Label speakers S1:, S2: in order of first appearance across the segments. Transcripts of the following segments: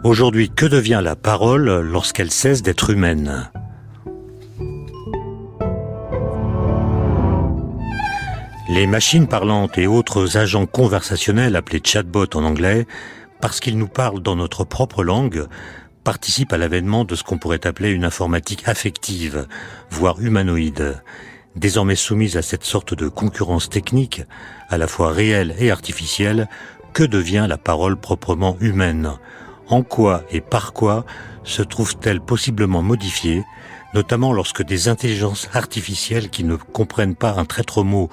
S1: Aujourd'hui, que devient la parole lorsqu'elle cesse d'être humaine ? Les machines parlantes et autres agents conversationnels appelés chatbots en anglais, parce qu'ils nous parlent dans notre propre langue, participent à l'avènement de ce qu'on pourrait appeler une informatique affective, voire humanoïde. Désormais soumise à cette sorte de concurrence technique, à la fois réelle et artificielle, que devient la parole proprement humaine ? En quoi et par quoi se trouve-t-elle possiblement modifiée, notamment lorsque des intelligences artificielles qui ne comprennent pas un traître mot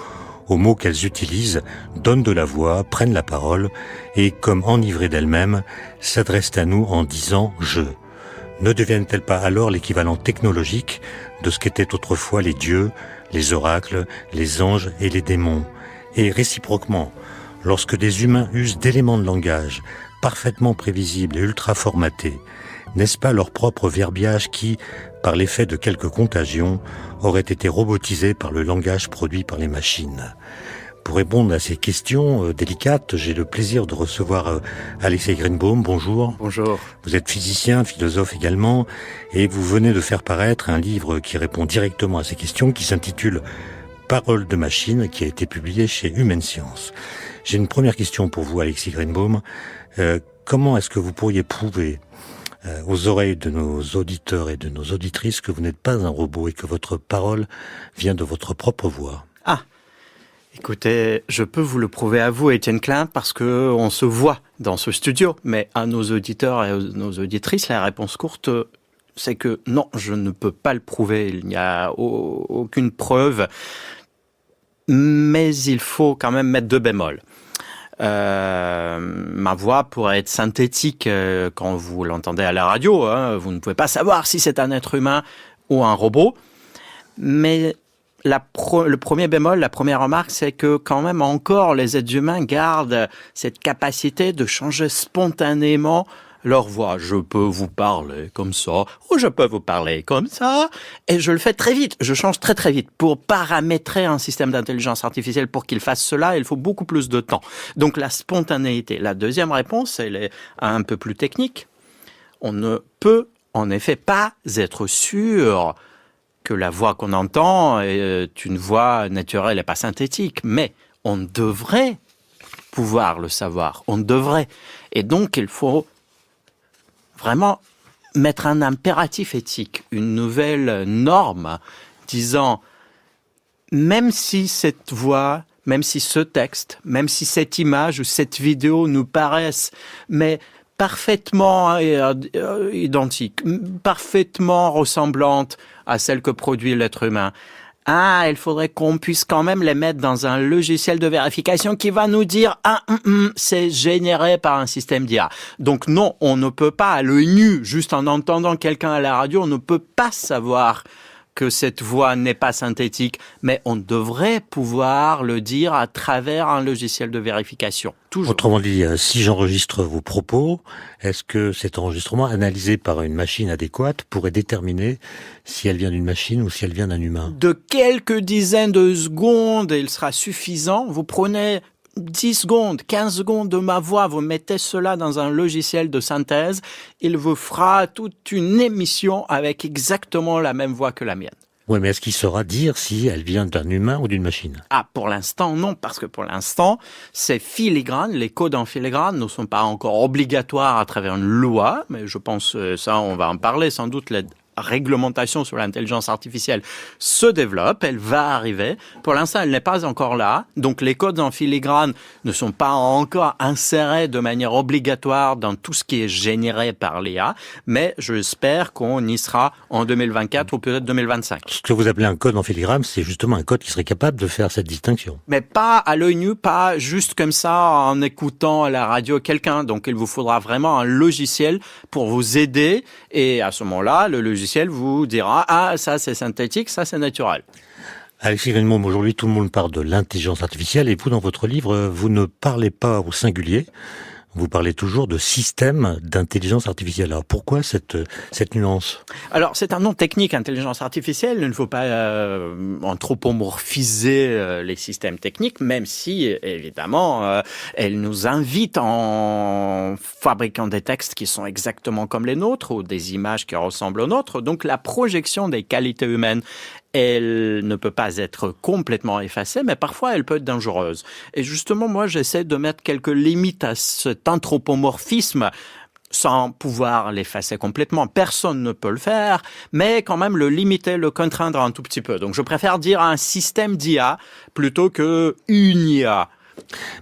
S1: aux mots qu'elles utilisent, donnent de la voix, prennent la parole et, comme enivrées d'elles-mêmes, s'adressent à nous en disant « je ». Ne deviennent-elles pas alors l'équivalent technologique de ce qu'étaient autrefois les dieux, les oracles, les anges et les démons ? Et réciproquement, lorsque des humains usent d'éléments de langage parfaitement prévisibles et ultra formatés, n'est-ce pas leur propre verbiage qui, par l'effet de quelques contagions, aurait été robotisé par le langage produit par les machines ? Pour répondre à ces questions délicates, j'ai le plaisir de recevoir Alexei Greenbaum. Bonjour.
S2: Bonjour.
S1: Vous êtes physicien, philosophe également, et vous venez de faire paraître un livre qui répond directement à ces questions, qui s'intitule « Parole de machine », qui a été publié chez Humaine Science. J'ai une première question pour vous, Alexei Greenbaum. Comment est-ce que vous pourriez prouver aux oreilles de nos auditeurs et de nos auditrices que vous n'êtes pas un robot et que votre parole vient de votre propre voix ?
S2: Écoutez, je peux vous le prouver à vous, Étienne Klein, parce que on se voit dans ce studio. Mais à nos auditeurs et à nos auditrices, la réponse courte, c'est que non, je ne peux pas le prouver. Il n'y a aucune preuve. Mais il faut quand même mettre deux bémols. Ma voix pourrait être synthétique quand vous l'entendez à la radio. Vous ne pouvez pas savoir si c'est un être humain ou un robot. Mais le premier bémol, la première remarque, c'est que quand même encore les êtres humains gardent cette capacité de changer spontanément leur voix. Je peux vous parler comme ça, ou je peux vous parler comme ça, et je le fais très vite. Je change très très vite. Pour paramétrer un système d'intelligence artificielle pour qu'il fasse cela, il faut beaucoup plus de temps. Donc la spontanéité. La deuxième réponse, elle est un peu plus technique. On ne peut en effet pas être sûr que la voix qu'on entend est une voix naturelle et pas synthétique, mais on devrait pouvoir le savoir. On devrait. Et donc il faut vraiment mettre un impératif éthique, une nouvelle norme disant, même si cette voix, même si ce texte, même si cette image ou cette vidéo nous paraissent mais parfaitement identiques, parfaitement ressemblantes à celles que produit l'être humain, il faudrait qu'on puisse quand même les mettre dans un logiciel de vérification qui va nous dire c'est généré par un système d'IA. Donc non, on ne peut pas à l'œil nu, juste en entendant quelqu'un à la radio, on ne peut pas savoir que cette voix n'est pas synthétique, mais on devrait pouvoir le dire à travers un logiciel de vérification. Toujours.
S1: Autrement dit, si j'enregistre vos propos, est-ce que cet enregistrement analysé par une machine adéquate pourrait déterminer si elle vient d'une machine ou si elle vient d'un humain ?
S2: De quelques dizaines de secondes, il sera suffisant. Vous prenez 10 secondes, 15 secondes de ma voix, vous mettez cela dans un logiciel de synthèse, il vous fera toute une émission avec exactement la même voix que la mienne.
S1: Oui, mais est-ce qu'il saura dire si elle vient d'un humain ou d'une machine ?
S2: Pour l'instant, non, parce que pour l'instant, c'est filigrane, les codes en filigrane ne sont pas encore obligatoires à travers une loi, mais je pense, ça, on va en parler sans doute, la réglementation sur l'intelligence artificielle se développe, elle va arriver. Pour l'instant, elle n'est pas encore là. Donc, les codes en filigrane ne sont pas encore insérés de manière obligatoire dans tout ce qui est généré par l'IA, mais j'espère qu'on y sera en 2024 ou peut-être 2025.
S1: Ce que vous appelez un code en filigrane, c'est justement un code qui serait capable de faire cette distinction.
S2: Mais pas à l'œil nu, pas juste comme ça en écoutant à la radio quelqu'un. Donc, il vous faudra vraiment un logiciel pour vous aider et à ce moment-là, le logiciel vous dira ça c'est synthétique, ça c'est naturel.
S1: Alexei Greenbaum, aujourd'hui tout le monde parle de l'intelligence artificielle et vous dans votre livre, vous ne parlez pas au singulier, vous parlez toujours de système d'intelligence artificielle. Alors pourquoi cette nuance ?
S2: Alors c'est un nom technique, intelligence artificielle. Il ne faut pas anthropomorphiser les systèmes techniques, même si évidemment elle nous invite en fabriquant des textes qui sont exactement comme les nôtres ou des images qui ressemblent aux nôtres. Donc la projection des qualités humaines, elle ne peut pas être complètement effacée, mais parfois elle peut être dangereuse. Et justement, moi, j'essaie de mettre quelques limites à cet anthropomorphisme sans pouvoir l'effacer complètement. Personne ne peut le faire, mais quand même le limiter, le contraindre un tout petit peu. Donc je préfère dire un système d'IA plutôt qu'une IA.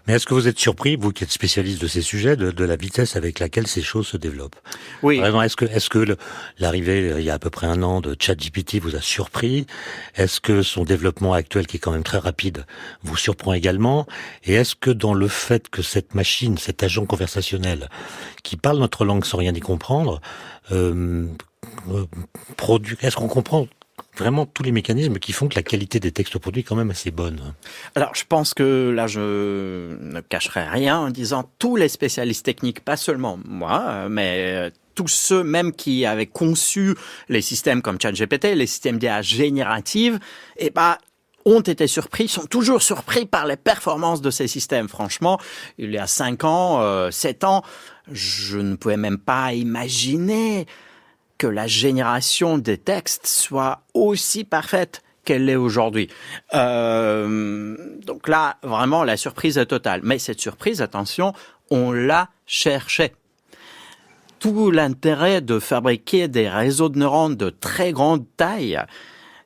S1: Mais est-ce que vous êtes surpris, vous qui êtes spécialiste de ces sujets, de la vitesse avec laquelle ces choses se développent ?
S2: Oui.
S1: Vraiment, est-ce que l'arrivée, il y a à peu près 1 an, de ChatGPT vous a surpris ? Est-ce que son développement actuel, qui est quand même très rapide, vous surprend également ? Et est-ce que dans le fait que cette machine, cet agent conversationnel, qui parle notre langue sans rien y comprendre, produit, est-ce qu'on comprend vraiment tous les mécanismes qui font que la qualité des textes produits est quand même assez bonne?
S2: Alors, je pense que là, je ne cacherai rien en disant tous les spécialistes techniques, pas seulement moi, mais tous ceux même qui avaient conçu les systèmes comme ChatGPT, les systèmes d'IA génératives, ont été surpris, sont toujours surpris par les performances de ces systèmes. Franchement, il y a 5 ans, 7 ans, je ne pouvais même pas imaginer que la génération des textes soit aussi parfaite qu'elle l'est aujourd'hui. Donc là, vraiment, la surprise est totale. Mais cette surprise, attention, on l'a cherchée. Tout l'intérêt de fabriquer des réseaux de neurones de très grande taille,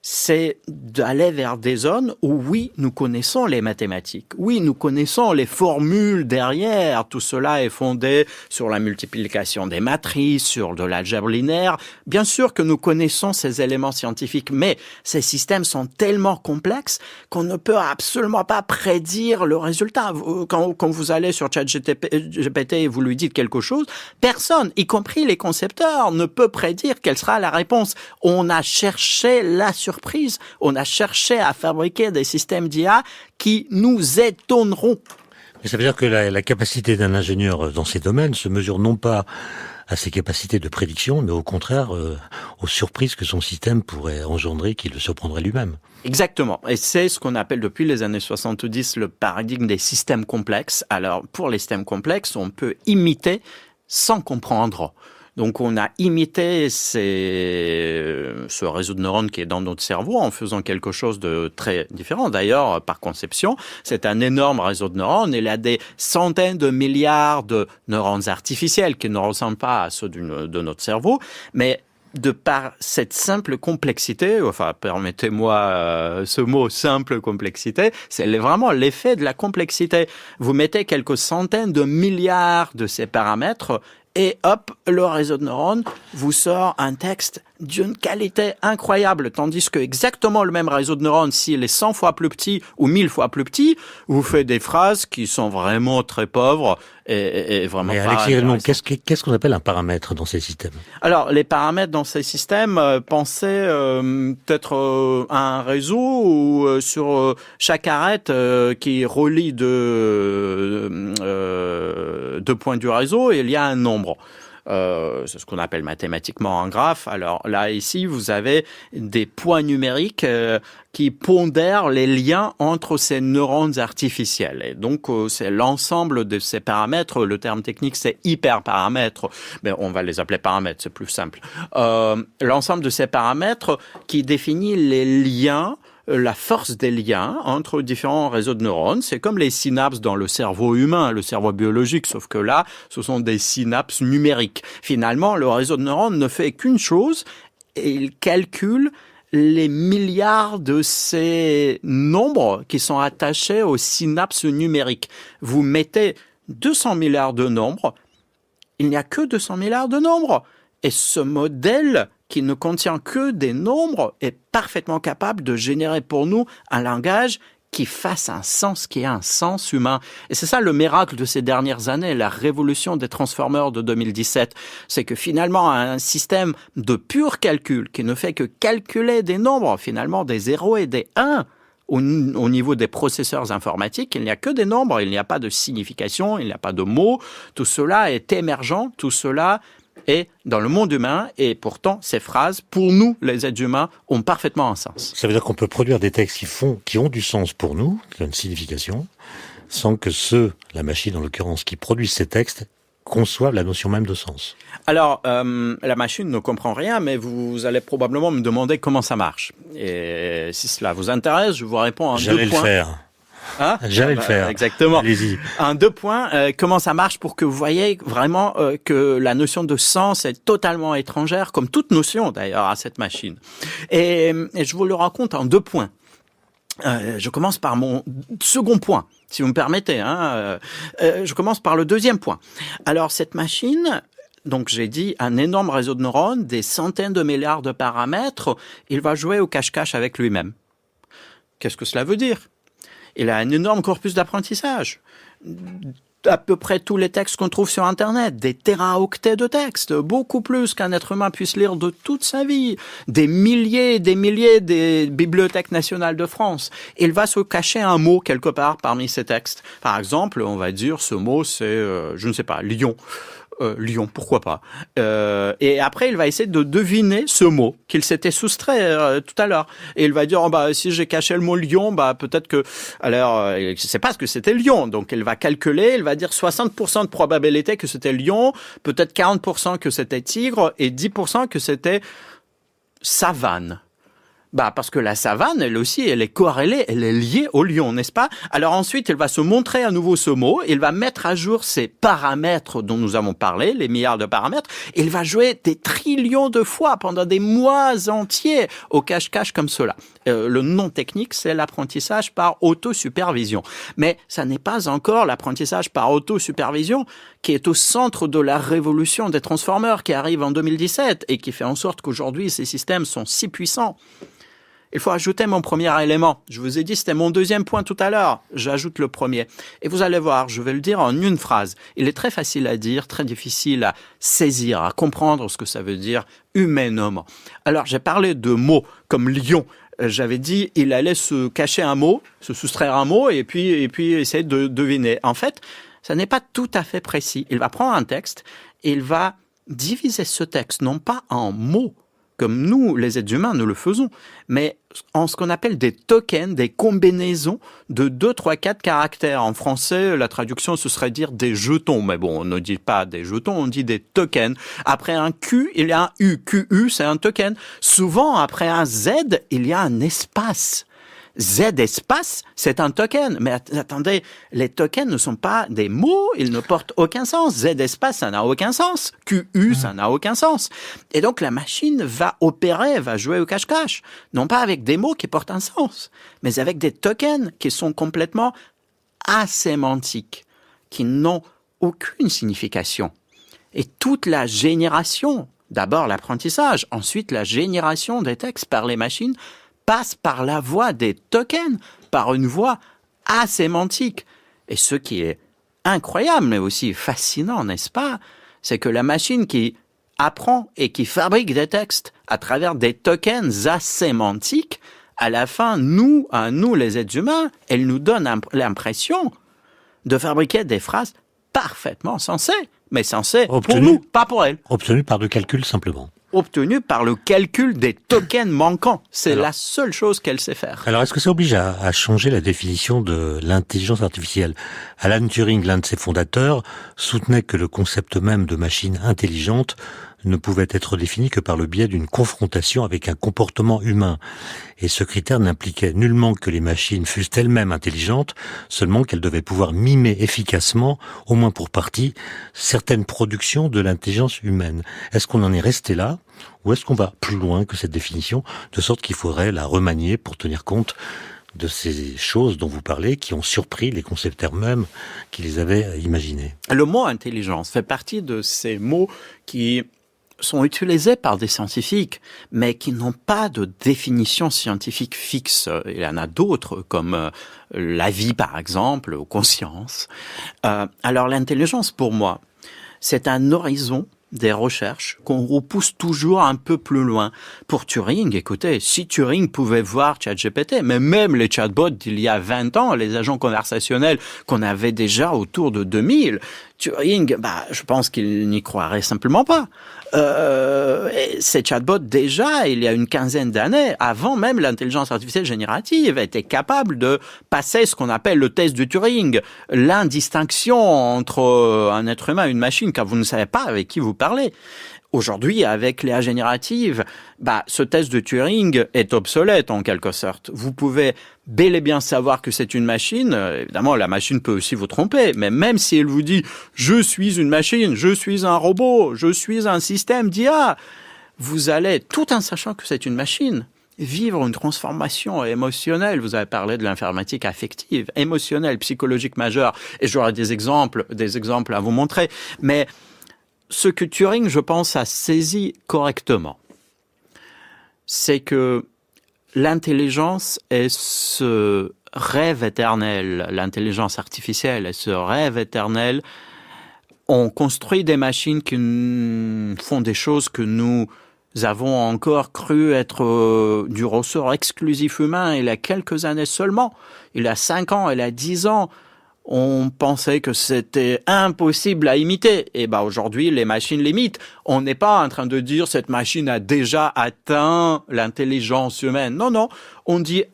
S2: c'est d'aller vers des zones où, oui, nous connaissons les mathématiques. Oui, nous connaissons les formules derrière. Tout cela est fondé sur la multiplication des matrices, sur de l'algèbre linéaire. Bien sûr que nous connaissons ces éléments scientifiques, mais ces systèmes sont tellement complexes qu'on ne peut absolument pas prédire le résultat. Quand vous allez sur ChatGPT et vous lui dites quelque chose, personne, y compris les concepteurs, ne peut prédire quelle sera la réponse. On a cherché la surprise. On a cherché à fabriquer des systèmes d'IA qui nous étonneront.
S1: Mais ça veut dire que la capacité d'un ingénieur dans ces domaines se mesure non pas à ses capacités de prédiction, mais au contraire aux surprises que son système pourrait engendrer, qu'il le surprendrait lui-même.
S2: Exactement. Et c'est ce qu'on appelle depuis les années 70 le paradigme des systèmes complexes. Alors, pour les systèmes complexes, on peut imiter sans comprendre. Donc, on a imité ce réseau de neurones qui est dans notre cerveau en faisant quelque chose de très différent. D'ailleurs, par conception, c'est un énorme réseau de neurones. Il y a des centaines de milliards de neurones artificiels qui ne ressemblent pas à ceux de notre cerveau, mais de par cette simple complexité, enfin, permettez-moi ce mot simple complexité, c'est vraiment l'effet de la complexité. Vous mettez quelques centaines de milliards de ces paramètres et hop, le réseau de neurones vous sort un texte d'une qualité incroyable, tandis que exactement le même réseau de neurones, s'il est 100 fois plus petit ou 1000 fois plus petit, vous fait des phrases qui sont vraiment très pauvres et vraiment.
S1: Mais
S2: pas
S1: Alexis Raymond,
S2: intéressantes.
S1: qu'est-ce qu'on appelle un paramètre dans ces systèmes ?
S2: Alors, les paramètres dans ces systèmes, pensez peut-être un réseau où sur chaque arête qui relie deux points du réseau, il y a un nombre. C'est ce qu'on appelle mathématiquement un graphe. Alors là, ici, vous avez des points numériques qui pondèrent les liens entre ces neurones artificiels. Et donc, c'est l'ensemble de ces paramètres. Le terme technique, c'est hyperparamètres. Mais on va les appeler paramètres, c'est plus simple. L'ensemble de ces paramètres qui définit les liens, la force des liens entre différents réseaux de neurones. C'est comme les synapses dans le cerveau humain, le cerveau biologique, sauf que là, ce sont des synapses numériques. Finalement, le réseau de neurones ne fait qu'une chose, et il calcule les milliards de ces nombres qui sont attachés aux synapses numériques. Vous mettez 200 milliards de nombres, il n'y a que 200 milliards de nombres. Et ce modèle qui ne contient que des nombres est parfaitement capable de générer pour nous un langage qui fasse un sens, qui ait un sens humain. Et c'est ça le miracle de ces dernières années, la révolution des transformers de 2017. C'est que finalement, un système de pur calcul qui ne fait que calculer des nombres, finalement des 0 et des 1, au niveau des processeurs informatiques, il n'y a que des nombres, il n'y a pas de signification, il n'y a pas de mots. Tout cela est émergent, tout cela est dans le monde humain, et pourtant, ces phrases, pour nous, les êtres humains, ont parfaitement un sens.
S1: Ça veut dire qu'on peut produire des textes qui ont du sens pour nous, qui ont une signification, sans que la machine en l'occurrence, qui produisent ces textes, conçoivent la notion même de sens.
S2: Alors, la machine ne comprend rien, mais vous allez probablement me demander comment ça marche. Et si cela vous intéresse, je vous réponds en 2 points.
S1: J'allais le faire.
S2: Hein?
S1: J'allais le faire.
S2: Exactement.
S1: Allez-y.
S2: En 2 points, comment ça marche pour que vous voyez vraiment que la notion de sens est totalement étrangère, comme toute notion d'ailleurs, à cette machine. Et je vous le raconte en 2 points. Je commence par mon second point, si vous me permettez. Je commence par le 2e point. Alors, cette machine, donc j'ai dit un énorme réseau de neurones, des centaines de milliards de paramètres, il va jouer au cache-cache avec lui-même. Qu'est-ce que cela veut dire ? Il a un énorme corpus d'apprentissage. À peu près tous les textes qu'on trouve sur Internet, des téraoctets de textes, beaucoup plus qu'un être humain puisse lire de toute sa vie, des milliers et des milliers des bibliothèques nationales de France. Il va se cacher un mot quelque part parmi ces textes. Par exemple, on va dire ce mot c'est, je ne sais pas, lion. Lion, pourquoi pas. Et après, il va essayer de deviner ce mot qu'il s'était soustrait tout à l'heure. Et il va dire, si j'ai caché le mot lion, peut-être que... Alors, il ne sait pas ce que c'était lion. Donc, il va calculer, il va dire 60% de probabilité que c'était lion, peut-être 40% que c'était tigre et 10% que c'était savane. Parce que la savane, elle aussi, elle est corrélée, elle est liée au lion, n'est-ce pas? Alors ensuite, il va se montrer à nouveau ce mot, il va mettre à jour ces paramètres dont nous avons parlé, les milliards de paramètres, il va jouer des trillions de fois pendant des mois entiers au cache-cache comme cela. Le nom technique, c'est l'apprentissage par autosupervision. Mais ça n'est pas encore l'apprentissage par autosupervision qui est au centre de la révolution des transformers qui arrive en 2017 et qui fait en sorte qu'aujourd'hui, ces systèmes sont si puissants. Il faut ajouter mon premier élément. Je vous ai dit, c'était mon 2e point tout à l'heure. J'ajoute le premier. Et vous allez voir, je vais le dire en une phrase. Il est très facile à dire, très difficile à saisir, à comprendre ce que ça veut dire humainement. Alors, j'ai parlé de mots comme lion. J'avais dit, il allait se cacher un mot, se soustraire un mot et puis essayer de deviner. En fait, ça n'est pas tout à fait précis. Il va prendre un texte et il va diviser ce texte, non pas en mots, comme nous, les êtres humains, nous le faisons, mais en ce qu'on appelle des tokens, des combinaisons de 2, 3, 4 caractères. En français, la traduction, ce serait dire des jetons. Mais bon, on ne dit pas des jetons, on dit des tokens. Après un Q, il y a un U. QU, c'est un token. Souvent, après un Z, il y a un espace. Z espace, c'est un token. Mais attendez, les tokens ne sont pas des mots, ils ne portent aucun sens. Z espace, ça n'a aucun sens. QU, ça n'a aucun sens. Et donc la machine va opérer, va jouer au cache-cache. Non pas avec des mots qui portent un sens, mais avec des tokens qui sont complètement asémantiques, qui n'ont aucune signification. Et toute la génération, d'abord l'apprentissage, ensuite la génération des textes par les machines, passe par la voie des tokens, par une voie asémantique. Et ce qui est incroyable, mais aussi fascinant, n'est-ce pas? C'est que la machine qui apprend et qui fabrique des textes à travers des tokens asémantiques, à la fin, nous les êtres humains, elle nous donne l'impression de fabriquer des phrases parfaitement sensées, mais sensées pour nous, pas pour elle.
S1: Obtenues par du calcul simplement.
S2: Obtenu par le calcul des tokens manquants. C'est la seule chose qu'elle sait faire.
S1: Alors, est-ce que ça oblige à changer la définition de l'intelligence artificielle? Alan Turing, l'un de ses fondateurs, soutenait que le concept même de machine intelligente ne pouvait être défini que par le biais d'une confrontation avec un comportement humain. Et ce critère n'impliquait nullement que les machines fussent elles-mêmes intelligentes, seulement qu'elles devaient pouvoir mimer efficacement, au moins pour partie, certaines productions de l'intelligence humaine. Est-ce qu'on en est resté là, ou est-ce qu'on va plus loin que cette définition, de sorte qu'il faudrait la remanier pour tenir compte de ces choses dont vous parlez, qui ont surpris les concepteurs même qui les avaient imaginés?
S2: Le mot intelligence fait partie de ces mots qui sont utilisés par des scientifiques, mais qui n'ont pas de définition scientifique fixe. Il y en a d'autres, comme la vie, par exemple, ou conscience. Alors, l'intelligence, pour moi, c'est un horizon des recherches qu'on repousse toujours un peu plus loin. Pour Turing, écoutez, si Turing pouvait voir ChatGPT, mais même les chatbots d'il y a 20 ans, les agents conversationnels qu'on avait déjà autour de 2000, Turing, je pense qu'il n'y croirait simplement pas. Ces chatbots, déjà, il y a une quinzaine d'années, avant même l'intelligence artificielle générative, étaient capables de passer ce qu'on appelle le test de Turing, l'indistinction entre un être humain et une machine, car vous ne savez pas avec qui vous parlez. Aujourd'hui, avec l'IA générative, ce test de Turing est obsolète en quelque sorte. Vous pouvez bel et bien savoir que c'est une machine. Évidemment, la machine peut aussi vous tromper, mais même si elle vous dit « je suis une machine, je suis un robot, je suis un système d'IA », vous allez, tout en sachant que c'est une machine, vivre une transformation émotionnelle. Vous avez parlé de l'informatique affective, émotionnelle, psychologique majeure, et j'aurai des exemples à vous montrer. Mais ce que Turing, je pense, a saisi correctement, c'est que l'intelligence est ce rêve éternel, l'intelligence artificielle est ce rêve éternel. On construit des machines qui font des choses que nous avons encore cru être du ressort exclusif humain il y a quelques années seulement. Il y a 5 ans, il y a 10 ans, on pensait que c'était impossible à imiter. Et aujourd'hui, les machines l'imitent. On n'est pas en train de dire cette machine a déjà atteint l'intelligence humaine. Non. On dit,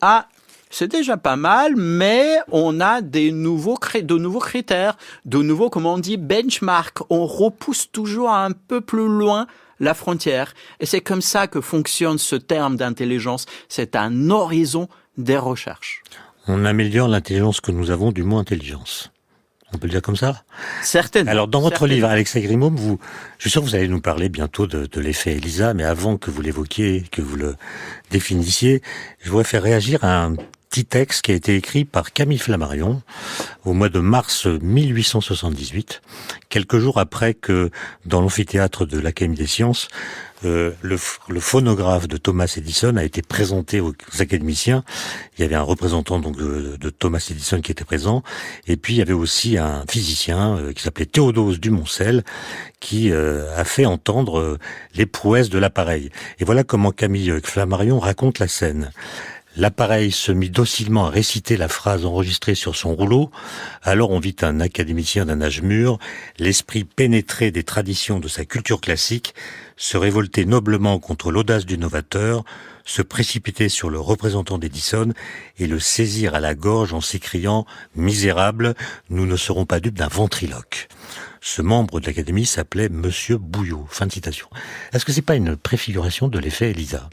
S2: c'est déjà pas mal, mais on a de nouveaux critères, de nouveaux, comme on dit, benchmark. On repousse toujours un peu plus loin la frontière. Et c'est comme ça que fonctionne ce terme d'intelligence. C'est un horizon des recherches.
S1: On améliore l'intelligence que nous avons du mot intelligence. On peut le dire comme ça ?
S2: Certainement.
S1: Alors, dans votre livre, Alexei Grimaume, je suis sûr que vous allez nous parler bientôt de l'effet ELISA, mais avant que vous l'évoquiez, que vous le définissiez, je voudrais faire réagir à un petit texte qui a été écrit par Camille Flammarion au mois de mars 1878, quelques jours après que, dans l'amphithéâtre de l'Académie des sciences, le phonographe de Thomas Edison a été présenté aux académiciens. Il y avait un représentant donc de Thomas Edison qui était présent, et puis il y avait aussi un physicien qui s'appelait Théodose Dumoncel qui a fait entendre les prouesses de l'appareil. Et voilà comment Camille Flammarion raconte la scène. L'appareil se mit docilement à réciter la phrase enregistrée sur son rouleau. Alors on vit un académicien d'un âge mûr, l'esprit pénétré des traditions de sa culture classique, se révolter noblement contre l'audace du novateur, se précipiter sur le représentant d'Edison et le saisir à la gorge en s'écriant « Misérable, nous ne serons pas dupes d'un ventriloque ». Ce membre de l'Académie s'appelait Monsieur Bouillot. Fin de citation. Est-ce que c'est pas une préfiguration de l'effet ELISA ?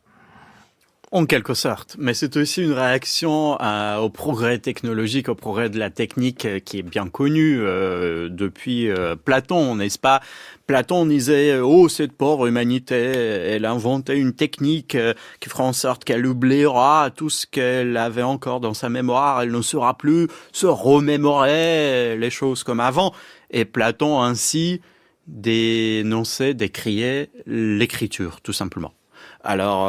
S2: En quelque sorte, mais c'est aussi une réaction au progrès technologique, au progrès de la technique qui est bien connu depuis Platon, n'est-ce pas ? Platon disait « Oh, cette pauvre humanité, elle a inventé une technique qui fera en sorte qu'elle oubliera tout ce qu'elle avait encore dans sa mémoire, elle ne saura plus se remémorer les choses comme avant. » Et Platon ainsi décriait l'écriture, tout simplement. Alors,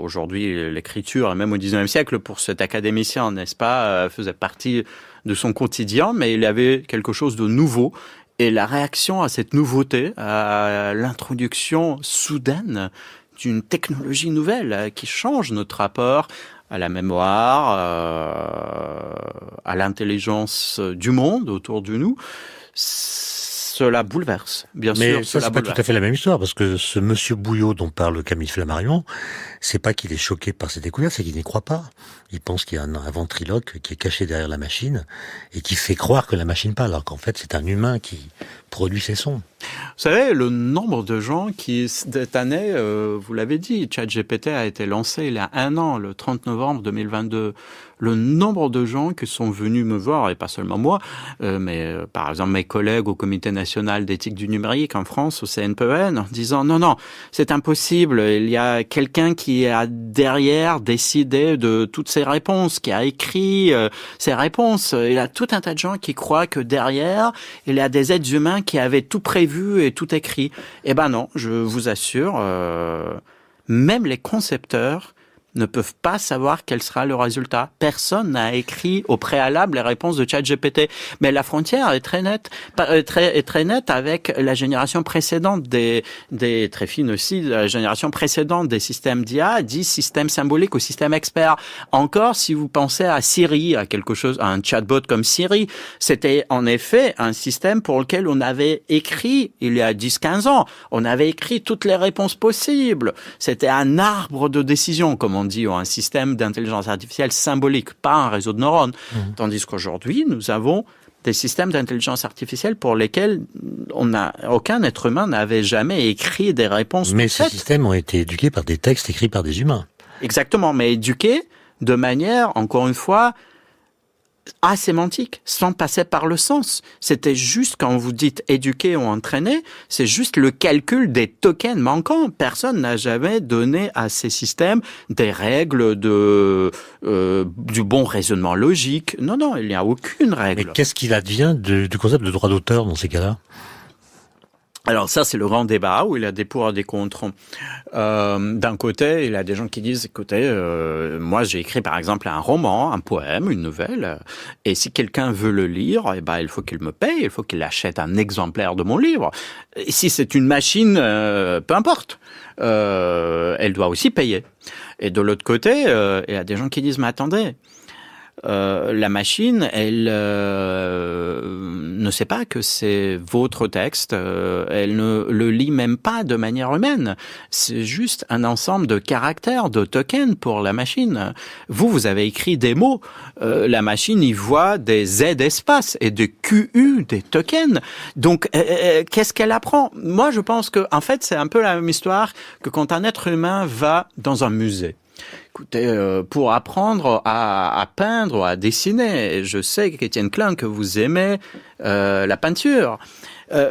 S2: aujourd'hui, l'écriture, et même au XIXe siècle, pour cet académicien, n'est-ce pas, faisait partie de son quotidien, mais il y avait quelque chose de nouveau. Et la réaction à cette nouveauté, à l'introduction soudaine d'une technologie nouvelle qui change notre rapport à la mémoire, à l'intelligence du monde autour de nous, cela bouleverse, bien sûr.
S1: Mais ça, c'est pas tout à fait la même histoire, parce que ce monsieur Bouillot dont parle Camille Flammarion, c'est pas qu'il est choqué par ces découvertes, c'est qu'il n'y croit pas. Il pense qu'il y a un ventriloque qui est caché derrière la machine et qui fait croire que la machine parle, alors qu'en fait, c'est un humain qui produit ces sons.
S2: Vous savez, le nombre de gens qui, cette année, vous l'avez dit, ChatGPT a été lancé il y a 1 an, le 30 novembre 2022. Le nombre de gens qui sont venus me voir, et pas seulement moi, mais par exemple mes collègues au Comité national d'éthique du numérique en France, au CNPN, en disant non, c'est impossible, il y a quelqu'un qui a derrière décidé de toutes ces réponses, qui a écrit ces réponses. Il y a tout un tas de gens qui croient que derrière, il y a des êtres humains qui avaient tout prévu et tout écrit. Eh ben non, je vous assure, même les concepteurs ne peuvent pas savoir quel sera le résultat. Personne n'a écrit au préalable les réponses de ChatGPT. Mais la frontière est très nette, très nette avec la génération précédente des très fine aussi, la génération précédente des systèmes d'IA, dit système symbolique ou système expert. Encore, si vous pensez à Siri, à quelque chose, à un chatbot comme Siri, c'était en effet un système pour lequel on avait écrit, il y a 10-15 ans, on avait écrit toutes les réponses possibles. C'était un arbre de décision, comme on dit, ou un système d'intelligence artificielle symbolique, pas un réseau de neurones. Tandis qu'aujourd'hui, nous avons des systèmes d'intelligence artificielle pour lesquels aucun être humain n'avait jamais écrit des réponses.
S1: Mais ces systèmes ont été éduqués par des textes écrits par des humains.
S2: Exactement, mais éduqués de manière, encore une fois, asémantique, sans passer par le sens. C'était juste, quand vous dites éduquer ou entraîner, c'est juste le calcul des tokens manquants. Personne n'a jamais donné à ces systèmes des règles du bon raisonnement logique. Non, il n'y a aucune règle.
S1: Mais qu'est-ce qu'il advient du concept de droit d'auteur dans ces cas-là ?
S2: Alors ça, c'est le grand débat où il y a des pour et des contre. D'un côté, il y a des gens qui disent, écoutez, moi j'ai écrit par exemple un roman, un poème, une nouvelle, et si quelqu'un veut le lire, il faut qu'il me paye, il faut qu'il achète un exemplaire de mon livre. Et si c'est une machine, peu importe, elle doit aussi payer. Et de l'autre côté, il y a des gens qui disent, mais attendez, la machine, elle ne sait pas que c'est votre texte, elle ne le lit même pas de manière humaine. C'est juste un ensemble de caractères, de tokens pour la machine. Vous avez écrit des mots, la machine y voit des Z espaces et des QU, des tokens. Donc, qu'est-ce qu'elle apprend ? Moi, je pense que, en fait, c'est un peu la même histoire que quand un être humain va dans un musée. Écoutez, pour apprendre à peindre ou à dessiner, je sais qu'Étienne Klein, que vous aimez la peinture,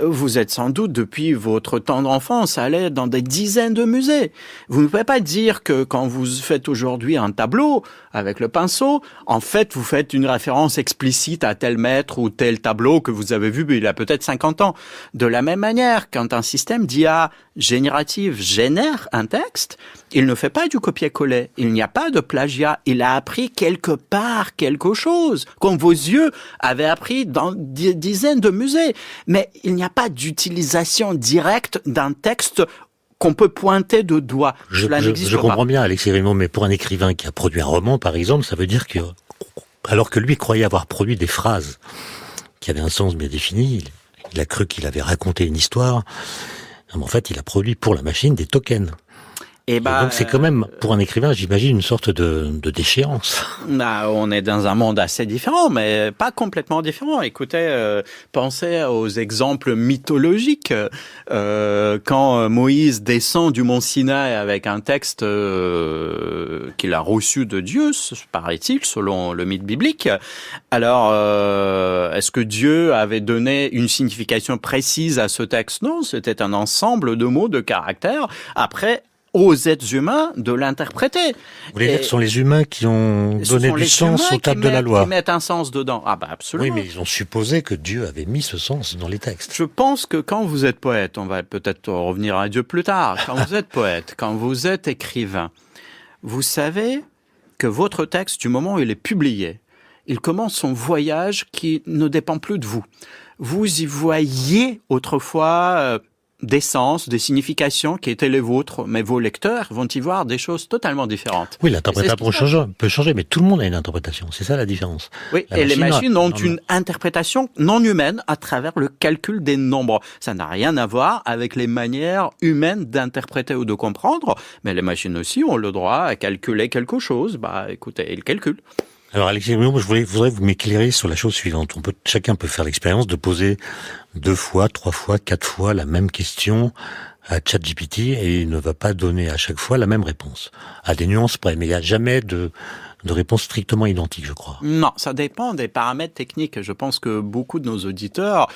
S2: vous êtes sans doute depuis votre temps d'enfance allé dans des dizaines de musées. Vous ne pouvez pas dire que quand vous faites aujourd'hui un tableau avec le pinceau, en fait vous faites une référence explicite à tel maître ou tel tableau que vous avez vu il y a peut-être 50 ans. De la même manière, quand un système d'IA générative génère un texte, il ne fait pas du copier-coller, il n'y a pas de plagiat, il a appris quelque part quelque chose, comme vos yeux avaient appris dans des dizaines de musées. Mais il n'y a pas d'utilisation directe d'un texte qu'on peut pointer de doigt.
S1: Je comprends bien, Alexis Rimond, mais pour un écrivain qui a produit un roman, par exemple, ça veut dire que, alors que lui croyait avoir produit des phrases qui avaient un sens bien défini, il a cru qu'il avait raconté une histoire, mais en fait, il a produit pour la machine des tokens. Et donc c'est quand même, pour un écrivain, j'imagine, une sorte de déchéance.
S2: On est dans un monde assez différent, mais pas complètement différent. Écoutez, pensez aux exemples mythologiques. Quand Moïse descend du mont Sinaï avec un texte qu'il a reçu de Dieu, paraît-il, selon le mythe biblique, alors est-ce que Dieu avait donné une signification précise à ce texte ? Non, c'était un ensemble de mots, de caractères. Après, aux êtres humains de l'interpréter.
S1: Vous voulez dire que ce sont les humains qui ont donné du sens au tables de la loi.
S2: Qui mettent un sens dedans. Ah absolument.
S1: Oui, mais ils ont supposé que Dieu avait mis ce sens dans les textes.
S2: Je pense que quand vous êtes poète, on va peut-être revenir à Dieu plus tard, quand vous êtes poète, quand vous êtes écrivain, vous savez que votre texte, du moment où il est publié, il commence son voyage qui ne dépend plus de vous. Vous y voyez autrefois des sens, des significations qui étaient les vôtres, mais vos lecteurs vont y voir des choses totalement différentes.
S1: Oui, l'interprétation peut changer, mais tout le monde a une interprétation, c'est ça la différence.
S2: Oui, et les machines ont une interprétation non humaine à travers le calcul des nombres. Ça n'a rien à voir avec les manières humaines d'interpréter ou de comprendre, mais les machines aussi ont le droit à calculer quelque chose. Écoutez, ils calculent.
S1: Alors Alexis, je voudrais que vous m'éclairiez sur la chose suivante. Chacun peut faire l'expérience de poser 2 fois, 3 fois, 4 fois la même question à ChatGPT et il ne va pas donner à chaque fois la même réponse. À des nuances près, mais il n'y a jamais de réponse strictement identique, je crois.
S2: Non, ça dépend des paramètres techniques. Je pense que beaucoup de nos auditeurs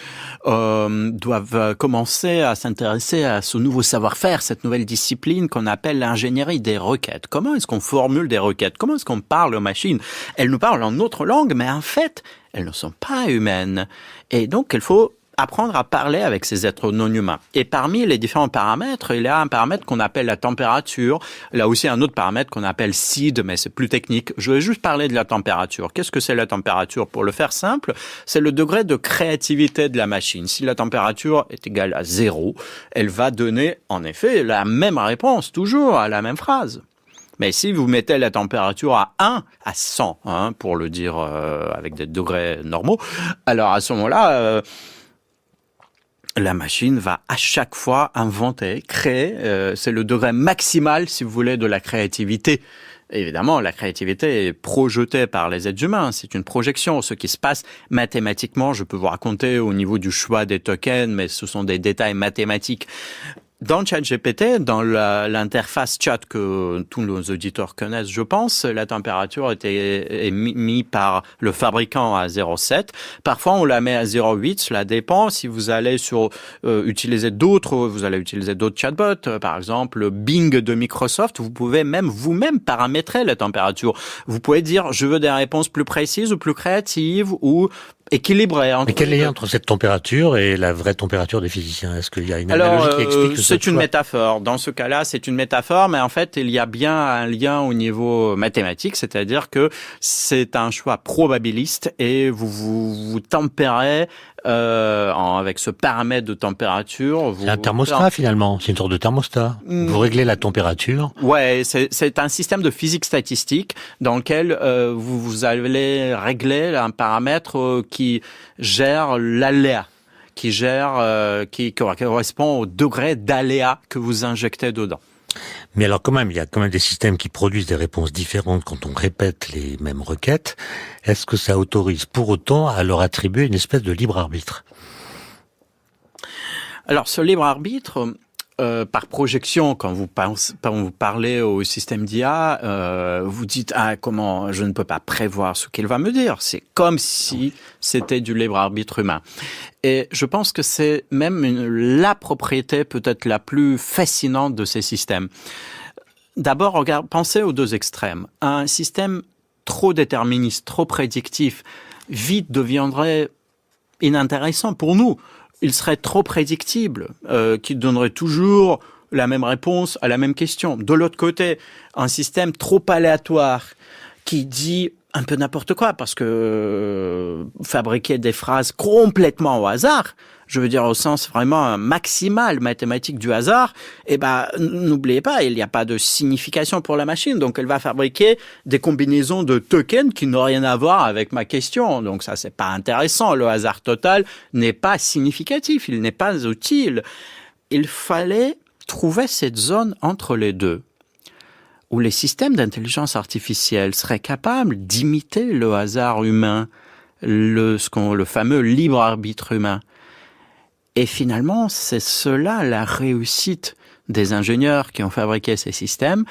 S2: doivent commencer à s'intéresser à ce nouveau savoir-faire, cette nouvelle discipline qu'on appelle l'ingénierie des requêtes. Comment est-ce qu'on formule des requêtes ? Comment est-ce qu'on parle aux machines ? Elles nous parlent en notre langue, mais en fait, elles ne sont pas humaines. Et donc, il faut apprendre à parler avec ces êtres non humains. Et parmi les différents paramètres, il y a un paramètre qu'on appelle la température. Il y a aussi un autre paramètre qu'on appelle SID, mais c'est plus technique. Je vais juste parler de la température. Qu'est-ce que c'est la température? Pour le faire simple, c'est le degré de créativité de la machine. Si la température est égale à 0, elle va donner, en effet, la même réponse, toujours à la même phrase. Mais si vous mettez la température à 1, à 100, pour le dire avec des degrés normaux, alors à ce moment-là, la machine va à chaque fois inventer, créer. C'est le degré maximal, si vous voulez, de la créativité. Évidemment, la créativité est projetée par les êtres humains. C'est une projection. Ce qui se passe mathématiquement, je peux vous raconter au niveau du choix des tokens, mais ce sont des détails mathématiques. Dans ChatGPT, dans l'interface chat que tous nos auditeurs connaissent, je pense, la température est mise par le fabricant à 0,7. Parfois, on la met à 0,8. Cela dépend. Si vous allez utiliser d'autres chatbots, par exemple Bing de Microsoft, vous pouvez même vous-même paramétrer la température. Vous pouvez dire, je veux des réponses plus précises ou plus créatives ou équilibré.
S1: Mais quel est le lien entre cette température et la vraie température des physiciens? Est-ce qu'il y a une analogie qui explique
S2: c'est une métaphore. Dans ce cas-là, c'est une métaphore, mais en fait, il y a bien un lien au niveau mathématique, c'est-à-dire que c'est un choix probabiliste et vous tempérez avec ce paramètre de température.
S1: C'est un thermostat finalement, c'est une sorte de thermostat. Vous réglez la température.
S2: Ouais, c'est un système de physique statistique dans lequel vous allez régler un paramètre qui gère l'aléa, qui correspond au degré d'aléa que vous injectez dedans.
S1: Mais alors quand même, il y a quand même des systèmes qui produisent des réponses différentes quand on répète les mêmes requêtes. Est-ce que ça autorise pour autant à leur attribuer une espèce de libre arbitre?
S2: Alors ce libre arbitre, par projection, quand vous parlez au système d'IA, vous dites comment je ne peux pas prévoir ce qu'il va me dire. C'est comme si c'était du libre arbitre humain. Et je pense que c'est même la propriété peut-être la plus fascinante de ces systèmes. D'abord, pensez aux deux extrêmes. Un système trop déterministe, trop prédictif, vite deviendrait inintéressant pour nous. Il serait trop prédictible, qui donnerait toujours la même réponse à la même question. De l'autre côté, un système trop aléatoire qui dit un peu n'importe quoi, parce que fabriquer des phrases complètement au hasard, je veux dire au sens vraiment maximal mathématique du hasard, n'oubliez pas, il n'y a pas de signification pour la machine, donc elle va fabriquer des combinaisons de tokens qui n'ont rien à voir avec ma question, donc ça c'est pas intéressant, le hasard total n'est pas significatif, il n'est pas utile. Il fallait trouver cette zone entre les deux, où les systèmes d'intelligence artificielle seraient capables d'imiter le hasard humain, le fameux libre arbitre humain. Et finalement, c'est cela la réussite des ingénieurs qui ont fabriqué ces systèmes.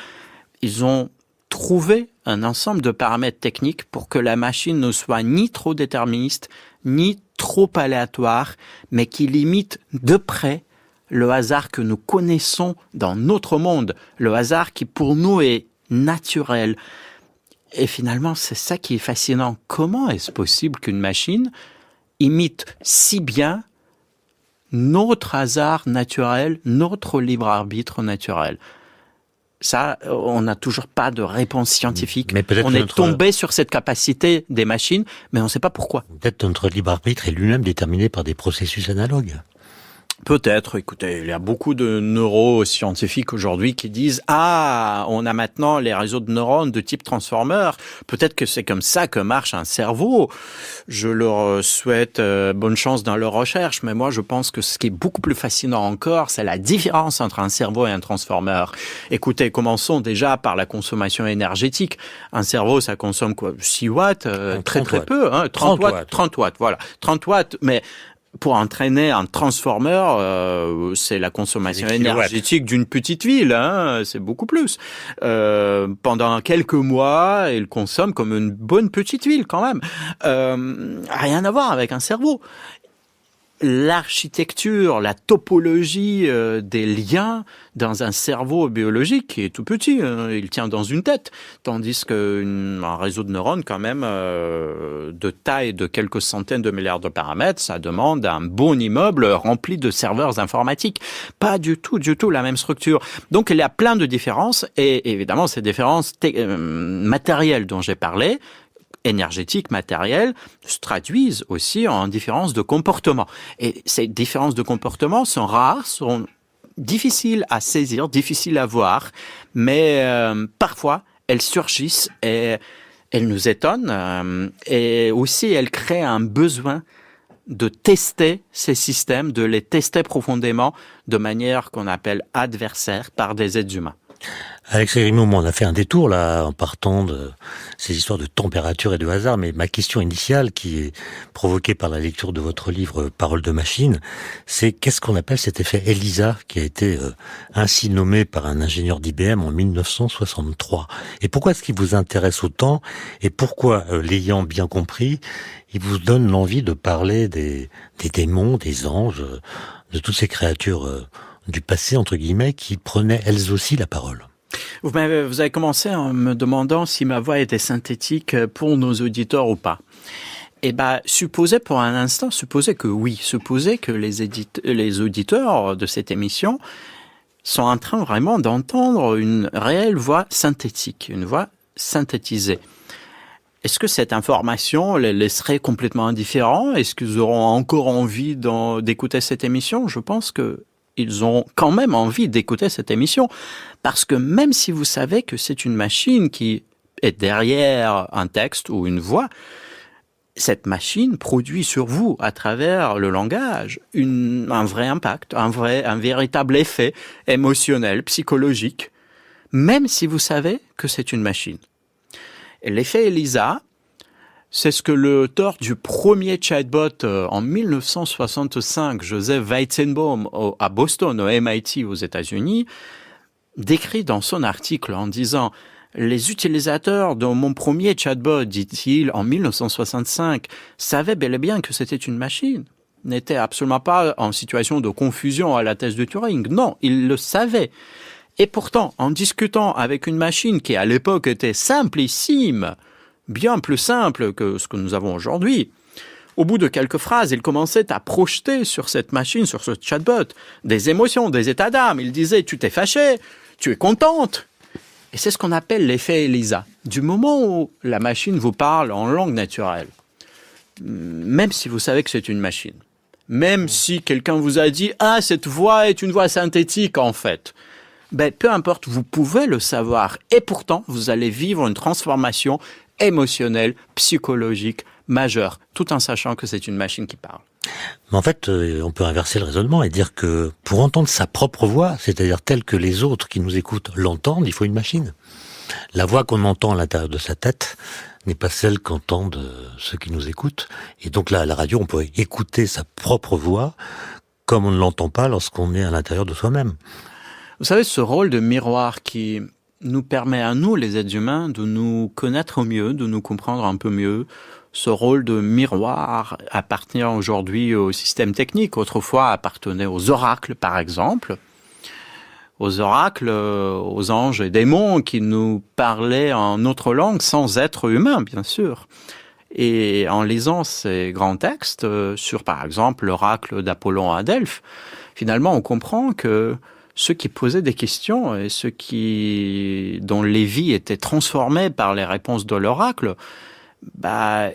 S2: Ils ont trouvé un ensemble de paramètres techniques pour que la machine ne soit ni trop déterministe, ni trop aléatoire, mais qui limite de près le hasard que nous connaissons dans notre monde, le hasard qui pour nous est naturel. Et finalement, c'est ça qui est fascinant. Comment est-ce possible qu'une machine imite si bien notre hasard naturel, notre libre arbitre naturel? Ça, on n'a toujours pas de réponse scientifique.
S1: Mais peut-être
S2: on est tombé sur cette capacité des machines, mais on ne sait pas pourquoi.
S1: Peut-être notre libre arbitre est lui-même déterminé par des processus analogues.
S2: Peut-être, écoutez, il y a beaucoup de neuroscientifiques aujourd'hui qui disent « Ah, on a maintenant les réseaux de neurones de type transformer, peut-être que c'est comme ça que marche un cerveau. » Je leur souhaite bonne chance dans leur recherche, mais moi je pense que ce qui est beaucoup plus fascinant encore, c'est la différence entre un cerveau et un transformer. Écoutez, commençons déjà par la consommation énergétique. Un cerveau, ça consomme quoi? 6 watts, très peu, 30 watts, voilà. 30 watts, mais pour entraîner un transformer, c'est la consommation énergétique d'une petite ville, c'est beaucoup plus. Pendant quelques mois, il consomme comme une bonne petite ville quand même. Rien à voir avec un cerveau. l'architecture, la topologie des liens dans un cerveau biologique qui est tout petit, il tient dans une tête, tandis qu'un réseau de neurones quand même de taille de quelques centaines de milliards de paramètres, ça demande un bon immeuble rempli de serveurs informatiques. Pas du tout la même structure. Donc il y a plein de différences et évidemment ces différences matérielles dont j'ai parlé, énergétiques, matérielles, se traduisent aussi en différences de comportement. Et ces différences de comportement sont rares, sont difficiles à saisir, difficiles à voir, mais parfois elles surgissent et elles nous étonnent et aussi elles créent un besoin de tester ces systèmes, de les tester profondément de manière qu'on appelle adversaire par des êtres humains.
S1: Alex Grimaud, on a fait un détour là en partant de ces histoires de température et de hasard, mais ma question initiale qui est provoquée par la lecture de votre livre Paroles de machine, c'est qu'est-ce qu'on appelle cet effet ELISA qui a été ainsi nommé par un ingénieur d'IBM en 1963. Et pourquoi est-ce qu'il vous intéresse autant et pourquoi, l'ayant bien compris, il vous donne l'envie de parler des démons, des anges, de toutes ces créatures du passé, entre guillemets, qui prenaient elles aussi la parole?
S2: Vous avez commencé en me demandant si ma voix était synthétique pour nos auditeurs ou pas. Eh ben, supposez pour un instant, supposez que oui, supposez que les auditeurs de cette émission sont en train vraiment d'entendre une réelle voix synthétique, une voix synthétisée. Est-ce que cette information les laisserait complètement indifférents? Est-ce qu'ils auront encore envie d'écouter cette émission? Je pense qu'ils ont quand même envie d'écouter cette émission. Parce que même si vous savez que c'est une machine qui est derrière un texte ou une voix, cette machine produit sur vous, à travers le langage, un vrai impact, un véritable effet émotionnel, psychologique, même si vous savez que c'est une machine. Et l'effet ELISA, c'est ce que l'auteur du premier chatbot en 1965, Joseph Weizenbaum, à Boston, au MIT, aux États-Unis, décrit dans son article en disant « Les utilisateurs de mon premier chatbot, dit-il, en 1965, savaient bel et bien que c'était une machine, n'étaient absolument pas en situation de confusion à la thèse de Turing. Non, ils le savaient. Et pourtant, en discutant avec une machine qui à l'époque était simplissime, bien plus simple que ce que nous avons aujourd'hui, au bout de quelques phrases, il commençait à projeter sur cette machine, sur ce chatbot, des émotions, des états d'âme. Il disait « tu t'es fâché, tu es contente ». Et c'est ce qu'on appelle l'effet ELISA. Du moment où la machine vous parle en langue naturelle, même si vous savez que c'est une machine, même si quelqu'un vous a dit « ah, cette voix est une voix synthétique en fait », ben, peu importe, vous pouvez le savoir. Et pourtant, vous allez vivre une transformation émotionnelle, psychologique, majeure, tout en sachant que c'est une machine qui parle.
S1: Mais en fait, on peut inverser le raisonnement et dire que pour entendre sa propre voix, c'est-à-dire telle que les autres qui nous écoutent l'entendent, il faut une machine. La voix qu'on entend à l'intérieur de sa tête n'est pas celle qu'entendent ceux qui nous écoutent. Et donc là, à la radio, on peut écouter sa propre voix comme on ne l'entend pas lorsqu'on est à l'intérieur de soi-même.
S2: Vous savez, ce rôle de miroir qui nous permet à nous, les êtres humains, de nous connaître mieux, de nous comprendre un peu mieux. Ce rôle de miroir appartient aujourd'hui au système technique. Autrefois, appartenait aux oracles, par exemple. Aux oracles, aux anges et démons qui nous parlaient en notre langue sans être humains, bien sûr. Et en lisant ces grands textes sur, par exemple, l'oracle d'Apollon à Delphes, finalement, on comprend que ceux qui posaient des questions et dont les vies étaient transformées par les réponses de l'oracle,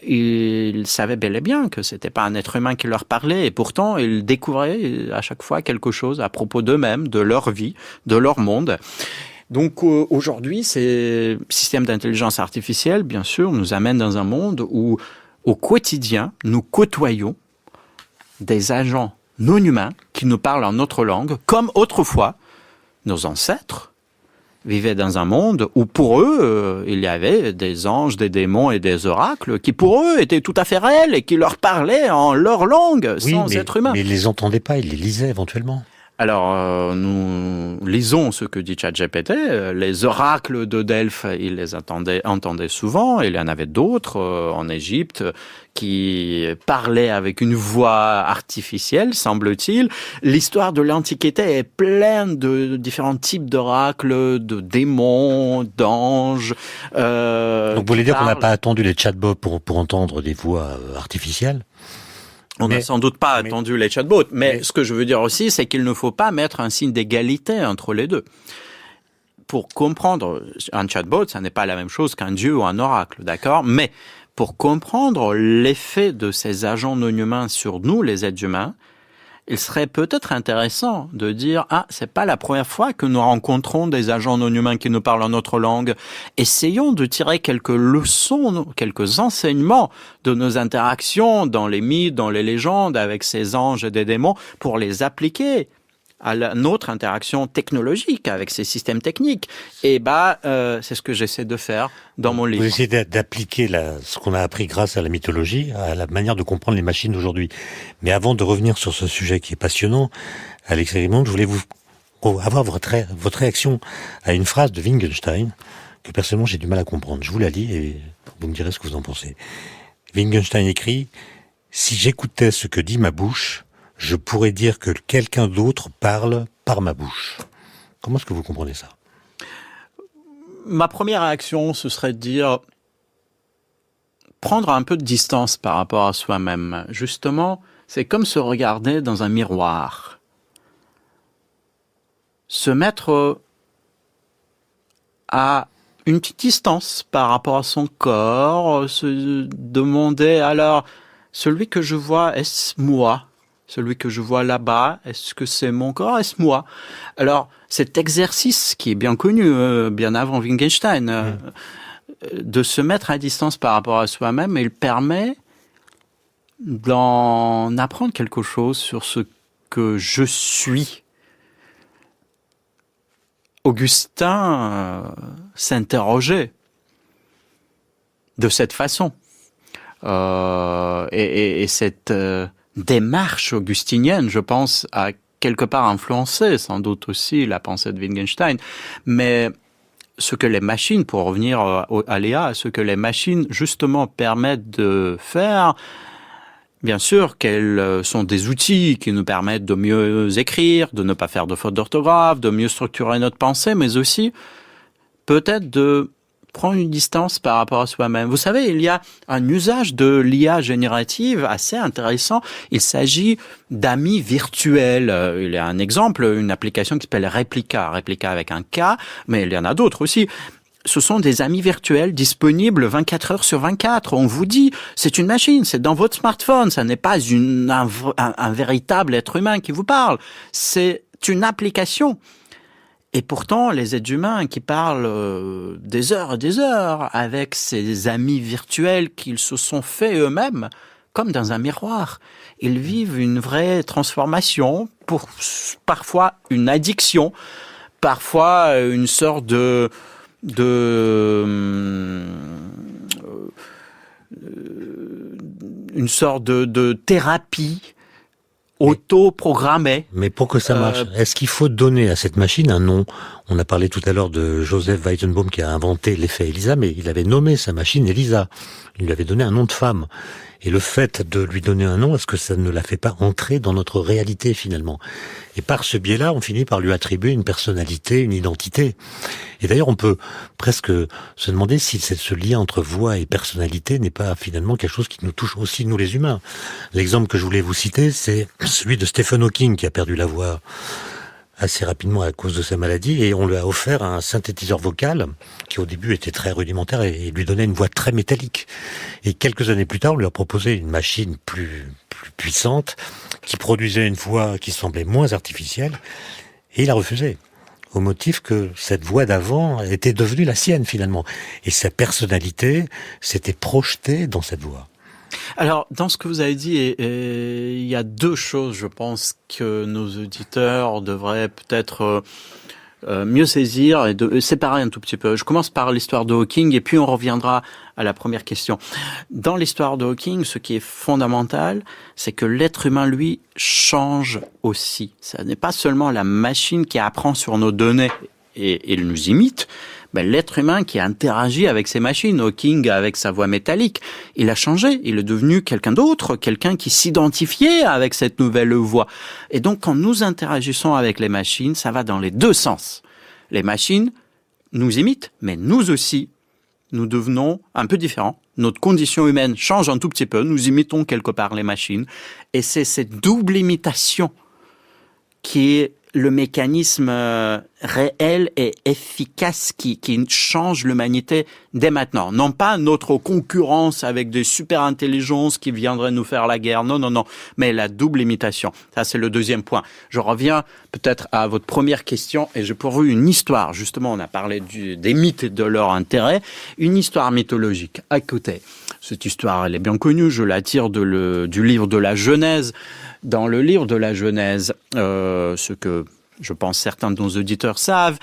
S2: ils savaient bel et bien que c'était pas un être humain qui leur parlait, et pourtant ils découvraient à chaque fois quelque chose à propos d'eux-mêmes, de leur vie, de leur monde. Donc aujourd'hui, ces systèmes d'intelligence artificielle, bien sûr, nous amènent dans un monde où, au quotidien, nous côtoyons des agents non humains qui nous parlent en notre langue, comme autrefois, nos ancêtres vivaient dans un monde où pour eux, il y avait des anges, des démons et des oracles qui pour eux étaient tout à fait réels et qui leur parlaient en leur langue, sans être humains.
S1: Mais ils les entendaient pas, ils les lisaient éventuellement.
S2: Alors, nous lisons ce que dit ChatGPT. Les oracles de Delphes, il les entendait souvent. Il y en avait d'autres en Égypte qui parlaient avec une voix artificielle, semble-t-il. L'histoire de l'Antiquité est pleine de différents types d'oracles, de démons, d'anges.
S1: Donc vous voulez dire qu'on n'a pas attendu les chatbots pour entendre des voix artificielles ?
S2: On n'a sans doute pas attendu les chatbots, mais ce que je veux dire aussi, c'est qu'il ne faut pas mettre un signe d'égalité entre les deux. Pour comprendre un chatbot, ça n'est pas la même chose qu'un dieu ou un oracle, d'accord ? Mais pour comprendre l'effet de ces agents non humains sur nous, les êtres humains, il serait peut-être intéressant de dire « Ah, c'est pas la première fois que nous rencontrons des agents non humains qui nous parlent en notre langue. Essayons de tirer quelques leçons, quelques enseignements de nos interactions dans les mythes, dans les légendes, avec ces anges et des démons, pour les appliquer à notre interaction technologique avec ces systèmes techniques. » Et c'est ce que j'essaie de faire dans mon livre.
S1: Vous essayez d'appliquer ce qu'on a appris grâce à la mythologie, à la manière de comprendre les machines d'aujourd'hui. Mais avant de revenir sur ce sujet qui est passionnant, Alex Raymond, je voulais avoir votre réaction à une phrase de Wittgenstein que personnellement j'ai du mal à comprendre. Je vous la lis et vous me direz ce que vous en pensez. Wittgenstein écrit « Si j'écoutais ce que dit ma bouche, je pourrais dire que quelqu'un d'autre parle par ma bouche. » Comment est-ce que vous comprenez ça ?
S2: Ma première réaction, ce serait de dire prendre un peu de distance par rapport à soi-même. Justement, c'est comme se regarder dans un miroir. Se mettre à une petite distance par rapport à son corps, se demander alors, celui que je vois, est-ce moi ? Celui que je vois là-bas, est-ce que c'est mon corps? Est-ce moi? Alors, cet exercice qui est bien connu, bien avant Wittgenstein, de se mettre à distance par rapport à soi-même, il permet d'en apprendre quelque chose sur ce que je suis. Augustin s'interrogeait de cette façon. Et cette démarche augustinienne, je pense, a quelque part influencé sans doute aussi la pensée de Wittgenstein. Mais ce que les machines, pour revenir à Léa, ce que les machines justement permettent de faire, bien sûr qu'elles sont des outils qui nous permettent de mieux écrire, de ne pas faire de fautes d'orthographe, de mieux structurer notre pensée, mais aussi peut-être de prendre une distance par rapport à soi-même. Vous savez, il y a un usage de l'IA générative assez intéressant. Il s'agit d'amis virtuels. Il y a un exemple, une application qui s'appelle Replica. Replica avec un K, mais il y en a d'autres aussi. Ce sont des amis virtuels disponibles 24 heures sur 24. On vous dit, c'est une machine, c'est dans votre smartphone. Ça n'est pas un véritable être humain qui vous parle. C'est une application. Et pourtant, les êtres humains qui parlent des heures et des heures avec ces amis virtuels qu'ils se sont faits eux-mêmes, comme dans un miroir, ils vivent une vraie transformation, parfois une addiction, parfois une sorte de thérapie auto-programmée.
S1: Mais pour que ça marche, est-ce qu'il faut donner à cette machine un nom? On a parlé tout à l'heure de Joseph Weizenbaum qui a inventé l'effet Elisa, mais il avait nommé sa machine Elisa. Il lui avait donné un nom de femme. Et le fait de lui donner un nom, est-ce que ça ne la fait pas entrer dans notre réalité finalement? Et par ce biais-là, on finit par lui attribuer une personnalité, une identité. Et d'ailleurs, on peut presque se demander si ce lien entre voix et personnalité n'est pas finalement quelque chose qui nous touche aussi, nous les humains. L'exemple que je voulais vous citer, c'est celui de Stephen Hawking qui a perdu la voix assez rapidement à cause de sa maladie, et on lui a offert un synthétiseur vocal qui au début était très rudimentaire et lui donnait une voix très métallique. Et quelques années plus tard, on lui a proposé une machine plus puissante qui produisait une voix qui semblait moins artificielle, et il a refusé, au motif que cette voix d'avant était devenue la sienne finalement, et sa personnalité s'était projetée dans cette voix.
S2: Alors, dans ce que vous avez dit, il y a deux choses, je pense, que nos auditeurs devraient peut-être mieux saisir et de séparer un tout petit peu. Je commence par l'histoire de Hawking et puis on reviendra à la première question. Dans l'histoire de Hawking, ce qui est fondamental, c'est que l'être humain, lui, change aussi. Ce n'est pas seulement la machine qui apprend sur nos données et il nous imite, mais l'être humain qui interagit avec ces machines. Hawking, avec sa voix métallique, il a changé. Il est devenu quelqu'un d'autre, quelqu'un qui s'identifiait avec cette nouvelle voix. Et donc, quand nous interagissons avec les machines, ça va dans les deux sens. Les machines nous imitent, mais nous aussi, nous devenons un peu différents. Notre condition humaine change un tout petit peu. Nous imitons quelque part les machines. Et c'est cette double imitation qui est le mécanisme réel et efficace qui change l'humanité dès maintenant. Non pas notre concurrence avec des super intelligences qui viendraient nous faire la guerre. Non. Mais la double imitation. Ça, c'est le deuxième point. Je reviens peut-être à votre première question et j'ai pourvu une histoire. Justement, on a parlé des mythes et de leur intérêt. Une histoire mythologique à côté. Cette histoire, elle est bien connue. Je la tire du livre de la Genèse. Dans le livre de la Genèse, ce que je pense certains de nos auditeurs savent,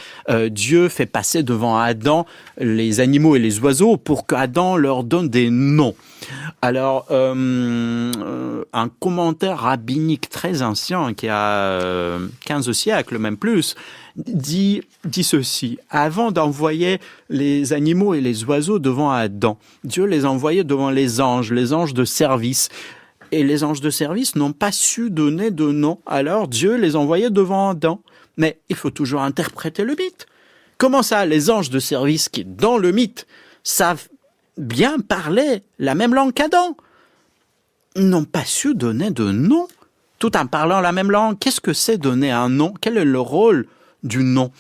S2: Dieu fait passer devant Adam les animaux et les oiseaux pour qu'Adam leur donne des noms. Alors, un commentaire rabbinique très ancien, qui a 15 siècles, même plus, dit ceci. Avant d'envoyer les animaux et les oiseaux devant Adam, Dieu les envoyait devant les anges de service. Et les anges de service n'ont pas su donner de nom. Alors Dieu les envoyait devant Adam. Mais il faut toujours interpréter le mythe. Comment ça, les anges de service qui, dans le mythe, savent bien parler la même langue qu'Adam, n'ont pas su donner de nom, tout en parlant la même langue? Qu'est-ce que c'est donner un nom? Quel est le rôle du nom?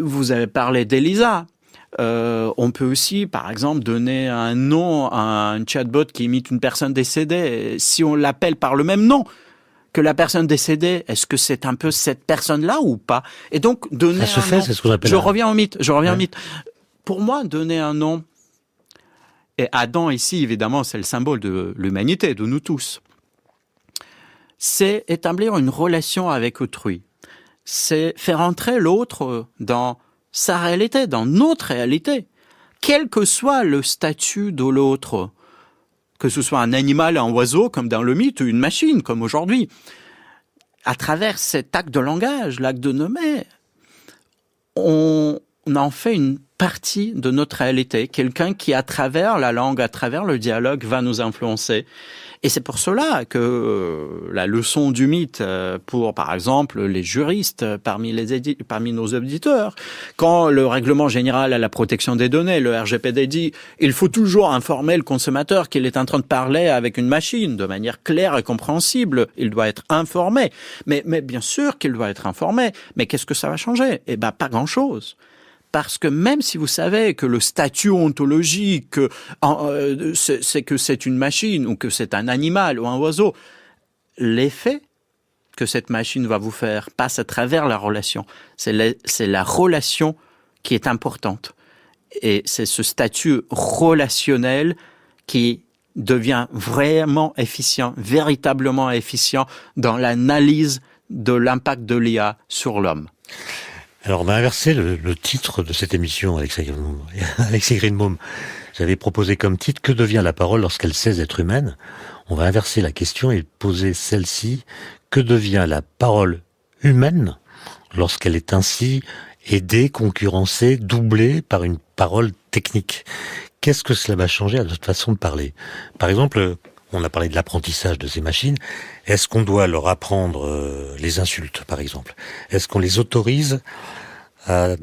S2: Vous avez parlé d'Elisa. On peut aussi, par exemple, donner un nom à un chatbot qui imite une personne décédée. Si on l'appelle par le même nom que la personne décédée, est-ce que c'est un peu cette personne-là ou pas? Et donc, donner
S1: ça se fait,
S2: nom,
S1: c'est ce qu'on appelle
S2: je reviens au mythe. Pour moi, donner un nom, et Adam ici, évidemment, c'est le symbole de l'humanité, de nous tous, c'est établir une relation avec autrui. C'est faire entrer l'autre dans sa réalité, dans notre réalité, quel que soit le statut de l'autre, que ce soit un animal, un oiseau, comme dans le mythe, ou une machine, comme aujourd'hui. À travers cet acte de langage, l'acte de nommer, on en fait une partie de notre réalité, quelqu'un qui, à travers la langue, à travers le dialogue, va nous influencer. Et c'est pour cela que la leçon du mythe pour, par exemple, les juristes parmi nos auditeurs, quand le règlement général à la protection des données, le RGPD, dit il faut toujours informer le consommateur qu'il est en train de parler avec une machine de manière claire et compréhensible, il doit être informé. Mais bien sûr qu'il doit être informé. Mais qu'est-ce que ça va changer? Eh ben, pas grand-chose. Parce que même si vous savez que le statut ontologique, c'est que c'est une machine ou que c'est un animal ou un oiseau, l'effet que cette machine va vous faire passe à travers la relation. C'est la relation qui est importante. Et c'est ce statut relationnel qui devient vraiment efficient, véritablement efficient dans l'analyse de l'impact de l'IA sur l'homme.
S1: Alors, on va inverser le titre de cette émission, Alexis Greenbaum. J'avais proposé comme titre « Que devient la parole lorsqu'elle cesse d'être humaine ?» On va inverser la question et poser celle-ci « Que devient la parole humaine lorsqu'elle est ainsi aidée, concurrencée, doublée par une parole technique ?» Qu'est-ce que cela va changer à notre façon de parler? Par exemple, on a parlé de l'apprentissage de ces machines. Est-ce qu'on doit leur apprendre les insultes, par exemple? Est-ce qu'on les autorise à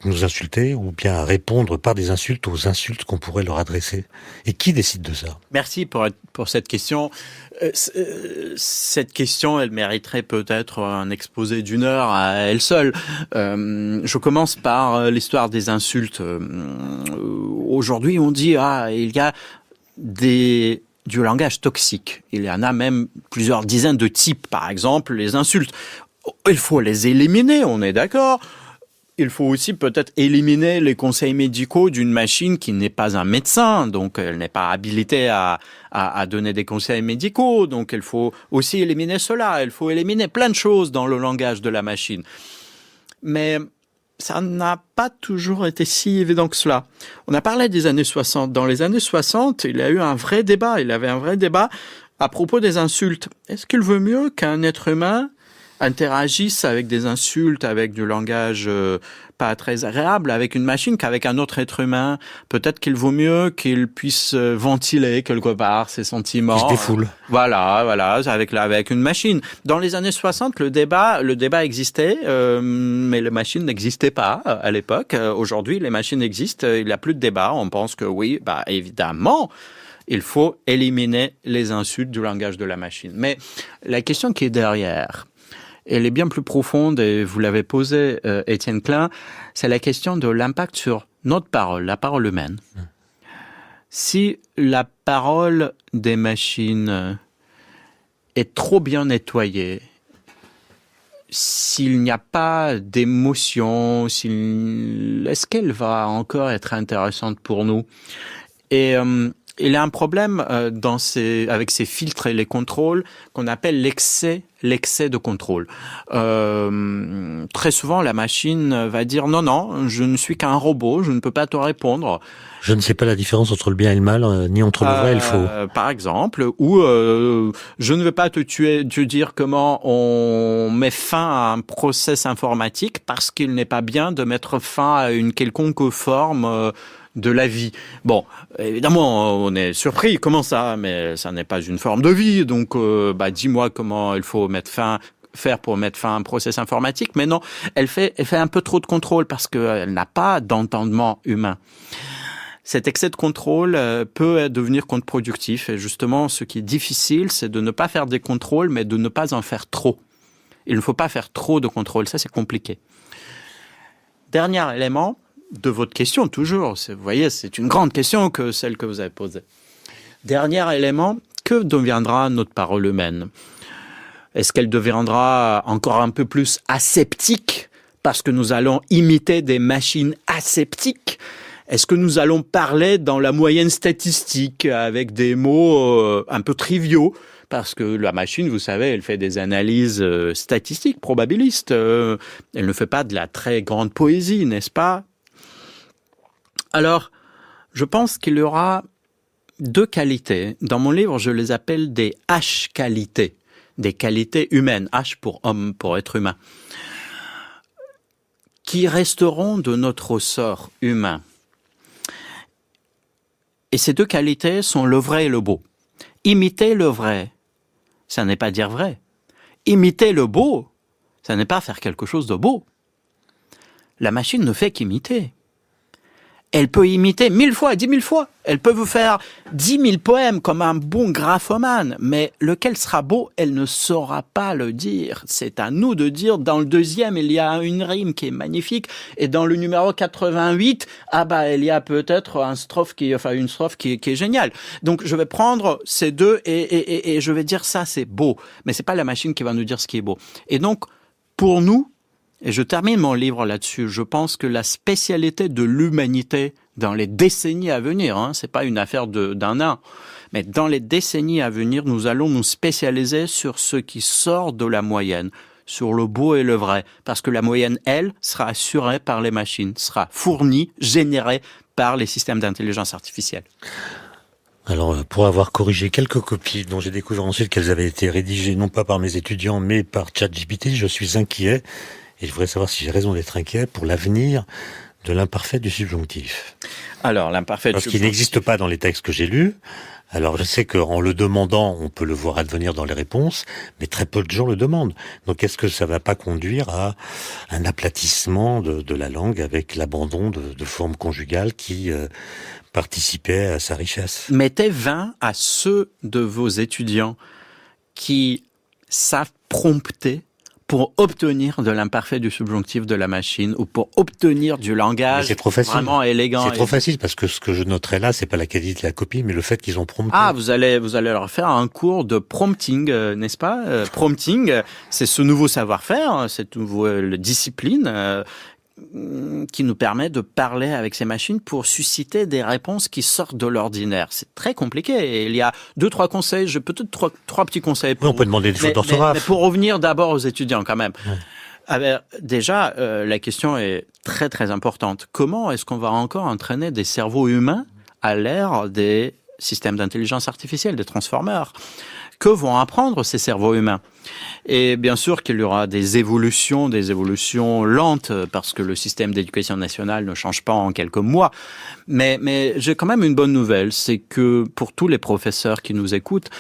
S1: nous insulter ou bien à répondre par des insultes aux insultes qu'on pourrait leur adresser? Et qui décide de ça?
S2: Merci pour cette question. Cette question, elle mériterait peut-être un exposé d'1 heure à elle seule. Je commence par l'histoire des insultes. Aujourd'hui, on dit il y a du langage toxique. Il y en a même plusieurs dizaines de types. Par exemple, les insultes. Il faut les éliminer, on est d'accord. Il faut aussi peut-être éliminer les conseils médicaux d'une machine qui n'est pas un médecin, donc elle n'est pas habilitée à donner des conseils médicaux. Donc il faut aussi éliminer cela. Il faut éliminer plein de choses dans le langage de la machine. mais ça n'a pas toujours été si évident que cela. On a parlé des années 60. Dans les années 60, il y a eu un vrai débat. Il y avait un vrai débat à propos des insultes. Est-ce qu'il vaut mieux qu'un être humain interagissent avec des insultes, avec du langage pas très agréable, avec une machine qu'avec un autre être humain? Peut-être qu'il vaut mieux qu'il puisse ventiler quelque part ses sentiments.
S1: Il se défoule.
S2: Voilà, avec une machine. Dans les années 60, le débat existait, mais les machines n'existaient pas à l'époque. Aujourd'hui, les machines existent, il n'y a plus de débat. On pense que oui, évidemment, il faut éliminer les insultes du langage de la machine. Mais la question qui est derrière, elle est bien plus profonde, et vous l'avez posée, Étienne Klein, c'est la question de l'impact sur notre parole, la parole humaine. Si la parole des machines est trop bien nettoyée, s'il n'y a pas d'émotion, est-ce qu'elle va encore être intéressante pour nous? Et il y a un problème avec ces filtres et les contrôles qu'on appelle l'excès de contrôle. Très souvent, la machine va dire non, je ne suis qu'un robot, je ne peux pas te répondre.
S1: Je ne sais pas la différence entre le bien et le mal, ni entre le vrai et le faux.
S2: Par exemple, ou je ne veux pas te dire comment on met fin à un process informatique parce qu'il n'est pas bien de mettre fin à une quelconque forme de la vie. Bon, évidemment, on est surpris, comment ça? Mais ça n'est pas une forme de vie, donc dis-moi comment il faut faire pour mettre fin à un process informatique. Mais non, elle fait un peu trop de contrôle parce qu'elle n'a pas d'entendement humain. Cet excès de contrôle peut devenir contre-productif. Et justement, ce qui est difficile, c'est de ne pas faire des contrôles, mais de ne pas en faire trop. Il ne faut pas faire trop de contrôle, ça c'est compliqué. Dernier élément de votre question, toujours. Vous voyez, c'est une grande question que celle que vous avez posée. Dernier élément, que deviendra notre parole humaine? Est-ce qu'elle deviendra encore un peu plus aseptique parce que nous allons imiter des machines aseptiques? Est-ce que nous allons parler dans la moyenne statistique avec des mots un peu triviaux? Parce que la machine, vous savez, elle fait des analyses statistiques, probabilistes. Elle ne fait pas de la très grande poésie, n'est-ce pas? Alors, je pense qu'il y aura deux qualités. Dans mon livre, je les appelle des H-qualités, des qualités humaines, H pour homme, pour être humain, qui resteront de notre ressort humain. Et ces deux qualités sont le vrai et le beau. Imiter le vrai, ça n'est pas dire vrai. Imiter le beau, ça n'est pas faire quelque chose de beau. La machine ne fait qu'imiter. Elle peut imiter 1000 fois, 10 000 fois. Elle peut vous faire 10 000 poèmes comme un bon graphomane, mais lequel sera beau, elle ne saura pas le dire. C'est à nous de dire, dans le deuxième, il y a une rime qui est magnifique, et dans le numéro 88, il y a peut-être une strophe qui est géniale. Donc, je vais prendre ces deux et je vais dire ça, c'est beau. Mais c'est pas la machine qui va nous dire ce qui est beau. Et donc, pour nous, et je termine mon livre là-dessus, je pense que la spécialité de l'humanité dans les décennies à venir, c'est pas une affaire d'un an, mais dans les décennies à venir, nous allons nous spécialiser sur ce qui sort de la moyenne, sur le beau et le vrai, parce que la moyenne, elle, sera assurée par les machines, sera fournie, générée par les systèmes d'intelligence artificielle.
S1: Alors, pour avoir corrigé quelques copies dont j'ai découvert ensuite qu'elles avaient été rédigées non pas par mes étudiants, mais par ChatGPT, je suis inquiet. Et je voudrais savoir si j'ai raison d'être inquiet pour l'avenir de l'imparfait du subjonctif.
S2: Alors, l'imparfait du subjonctif...
S1: Parce qu'il n'existe pas dans les textes que j'ai lus. Alors, je sais qu'en le demandant, on peut le voir advenir dans les réponses, mais très peu de gens le demandent. Donc, est-ce que ça va pas conduire à un aplatissement de la langue avec l'abandon de formes conjugales qui participaient à sa richesse?
S2: Mettez 20 à ceux de vos étudiants qui savent prompter pour obtenir de l'imparfait du subjonctif de la machine ou pour obtenir du langage vraiment élégant.
S1: C'est trop facile parce que ce que je noterai là, c'est pas la qualité de la copie, mais le fait qu'ils ont prompté.
S2: Ah, vous allez leur faire un cours de prompting, n'est-ce pas? Prompting, c'est ce nouveau savoir-faire, cette nouvelle discipline qui nous permet de parler avec ces machines pour susciter des réponses qui sortent de l'ordinaire. C'est très compliqué. Et il y a 2-3 conseils, peut-être trois petits conseils.
S1: Oui, on peut demander des fautes d'orthographe.
S2: Mais pour revenir d'abord aux étudiants quand même. Ouais. Déjà, la question est très très importante. Comment est-ce qu'on va encore entraîner des cerveaux humains à l'ère des systèmes d'intelligence artificielle, des transformers? Que vont apprendre ces cerveaux humains? Et bien sûr qu'il y aura des évolutions lentes, parce que le système d'éducation nationale ne change pas en quelques mois. Mais j'ai quand même une bonne nouvelle, c'est que pour tous les professeurs qui nous écoutent,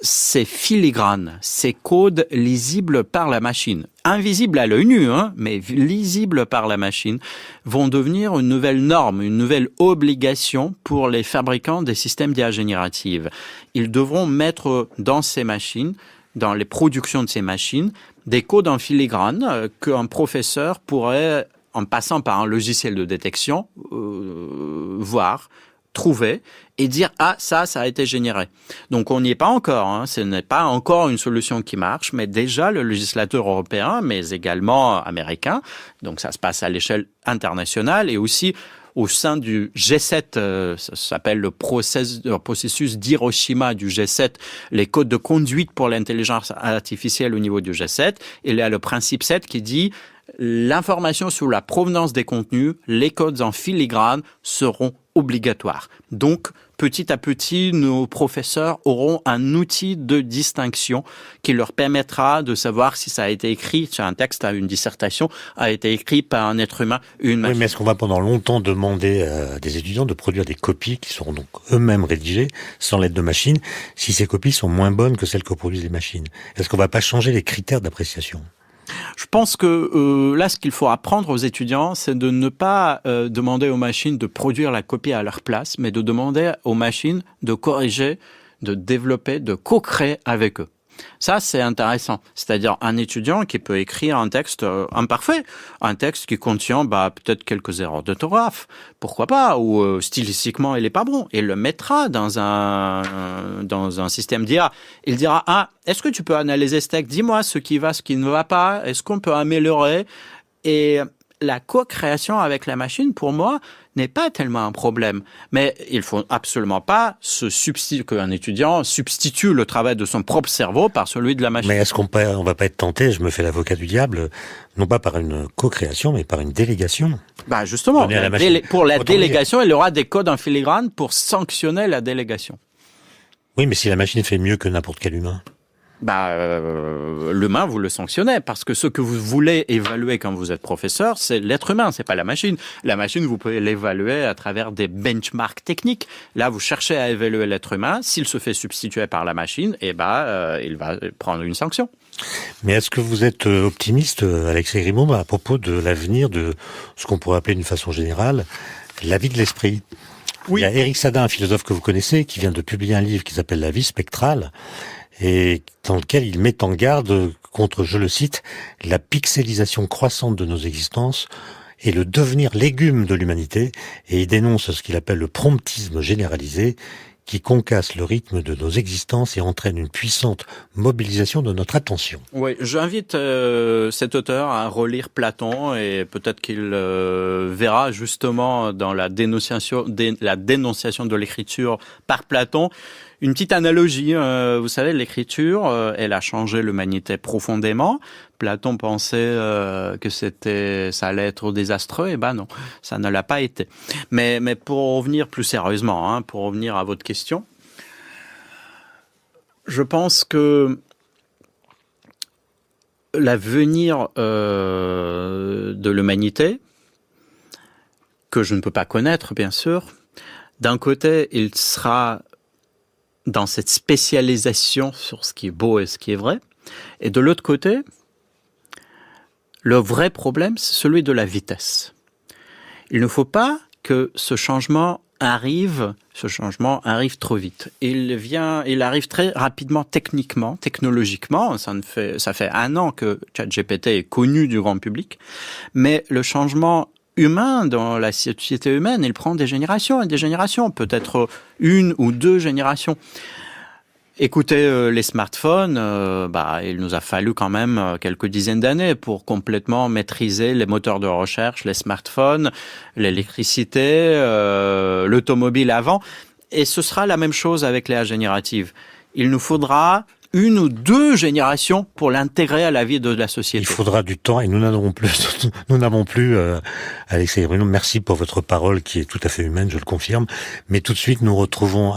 S2: ces filigranes, ces codes lisibles par la machine, invisibles à l'œil nu, mais lisibles par la machine, vont devenir une nouvelle norme, une nouvelle obligation pour les fabricants des systèmes d'IA générative. Ils devront mettre dans ces machines, dans les productions de ces machines, des codes en filigrane qu'un professeur pourrait, en passant par un logiciel de détection, voir, trouver et dire « Ah, ça a été généré ». Donc on n'y est pas encore, ce n'est pas encore une solution qui marche, mais déjà le législateur européen, mais également américain, donc ça se passe à l'échelle internationale et aussi au sein du G7, ça s'appelle le processus d'Hiroshima du G7, les codes de conduite pour l'intelligence artificielle au niveau du G7. Il y a le principe 7 qui dit l'information sur la provenance des contenus, les codes en filigrane seront obligatoires. Donc, petit à petit, nos professeurs auront un outil de distinction qui leur permettra de savoir si ça a été écrit, si un texte, une dissertation, a été écrit par un être humain, une machine.
S1: Oui, mais est-ce qu'on va pendant longtemps demander à des étudiants de produire des copies qui seront donc eux-mêmes rédigées sans l'aide de machines, si ces copies sont moins bonnes que celles que produisent les machines? Est-ce qu'on va pas changer les critères d'appréciation?
S2: Je pense que là, ce qu'il faut apprendre aux étudiants, c'est de ne pas demander aux machines de produire la copie à leur place, mais de demander aux machines de corriger, de développer, de co-créer avec eux. Ça, c'est intéressant. C'est-à-dire un étudiant qui peut écrire un texte imparfait, un texte qui contient peut-être quelques erreurs d'orthographe, pourquoi pas, ou stylistiquement il est pas bon, et le mettra dans un système d'IA. Il dira « Ah, est-ce que tu peux analyser ce texte? Dis-moi ce qui va, ce qui ne va pas, est-ce qu'on peut améliorer ?» Et la co-création avec la machine, pour moi, n'est pas tellement un problème. Mais il faut absolument pas qu'un étudiant substitue le travail de son propre cerveau par celui de la machine.
S1: Mais est-ce qu'on va pas être tenté, je me fais l'avocat du diable, non pas par une co-création, mais par une délégation?
S2: Justement, pour la délégation, il y aura des codes en filigrane pour sanctionner la délégation.
S1: Oui, mais si la machine fait mieux que n'importe quel humain?
S2: L'humain, vous le sanctionnez, parce que ce que vous voulez évaluer quand vous êtes professeur, c'est l'être humain, c'est pas la machine. La machine, vous pouvez l'évaluer à travers des benchmarks techniques. Là, vous cherchez à évaluer l'être humain. S'il se fait substituer par la machine, il va prendre une sanction.
S1: Mais est-ce que vous êtes optimiste, Alexis Grimaud, à propos de l'avenir de ce qu'on pourrait appeler d'une façon générale la vie de l'esprit? Oui. Il y a Éric Sadin, un philosophe que vous connaissez, qui vient de publier un livre qui s'appelle La vie spectrale, et dans lequel il met en garde contre, je le cite, la pixelisation croissante de nos existences et le devenir légume de l'humanité, et il dénonce ce qu'il appelle le promptisme généralisé, qui concasse le rythme de nos existences et entraîne une puissante mobilisation de notre attention.
S2: Oui, j'invite cet auteur à relire Platon, et peut-être qu'il verra justement dans la dénonciation de l'écriture par Platon une petite analogie. Vous savez, l'écriture, elle a changé l'humanité profondément. Platon pensait que ça allait être désastreux, et non, ça ne l'a pas été. Mais pour revenir plus sérieusement, pour revenir à votre question, je pense que l'avenir de l'humanité, que je ne peux pas connaître, bien sûr, d'un côté, il sera dans cette spécialisation sur ce qui est beau et ce qui est vrai, et de l'autre côté, le vrai problème, c'est celui de la vitesse. Il ne faut pas que ce changement arrive trop vite. Il arrive très rapidement technologiquement. Ça fait 1 an que ChatGPT est connu du grand public, mais le changement humain dans la société humaine, il prend des générations et des générations, peut-être 1 ou 2 générations. Écoutez, les smartphones, il nous a fallu quand même quelques dizaines d'années pour complètement maîtriser les moteurs de recherche, les smartphones, l'électricité, l'automobile avant. Et ce sera la même chose avec l'IA générative. Il nous faudra 1 ou 2 générations pour l'intégrer à la vie de la société.
S1: Il faudra du temps et nous n'avons plus, Alexei Bruno, merci pour votre parole qui est tout à fait humaine, je le confirme. Mais tout de suite, nous retrouvons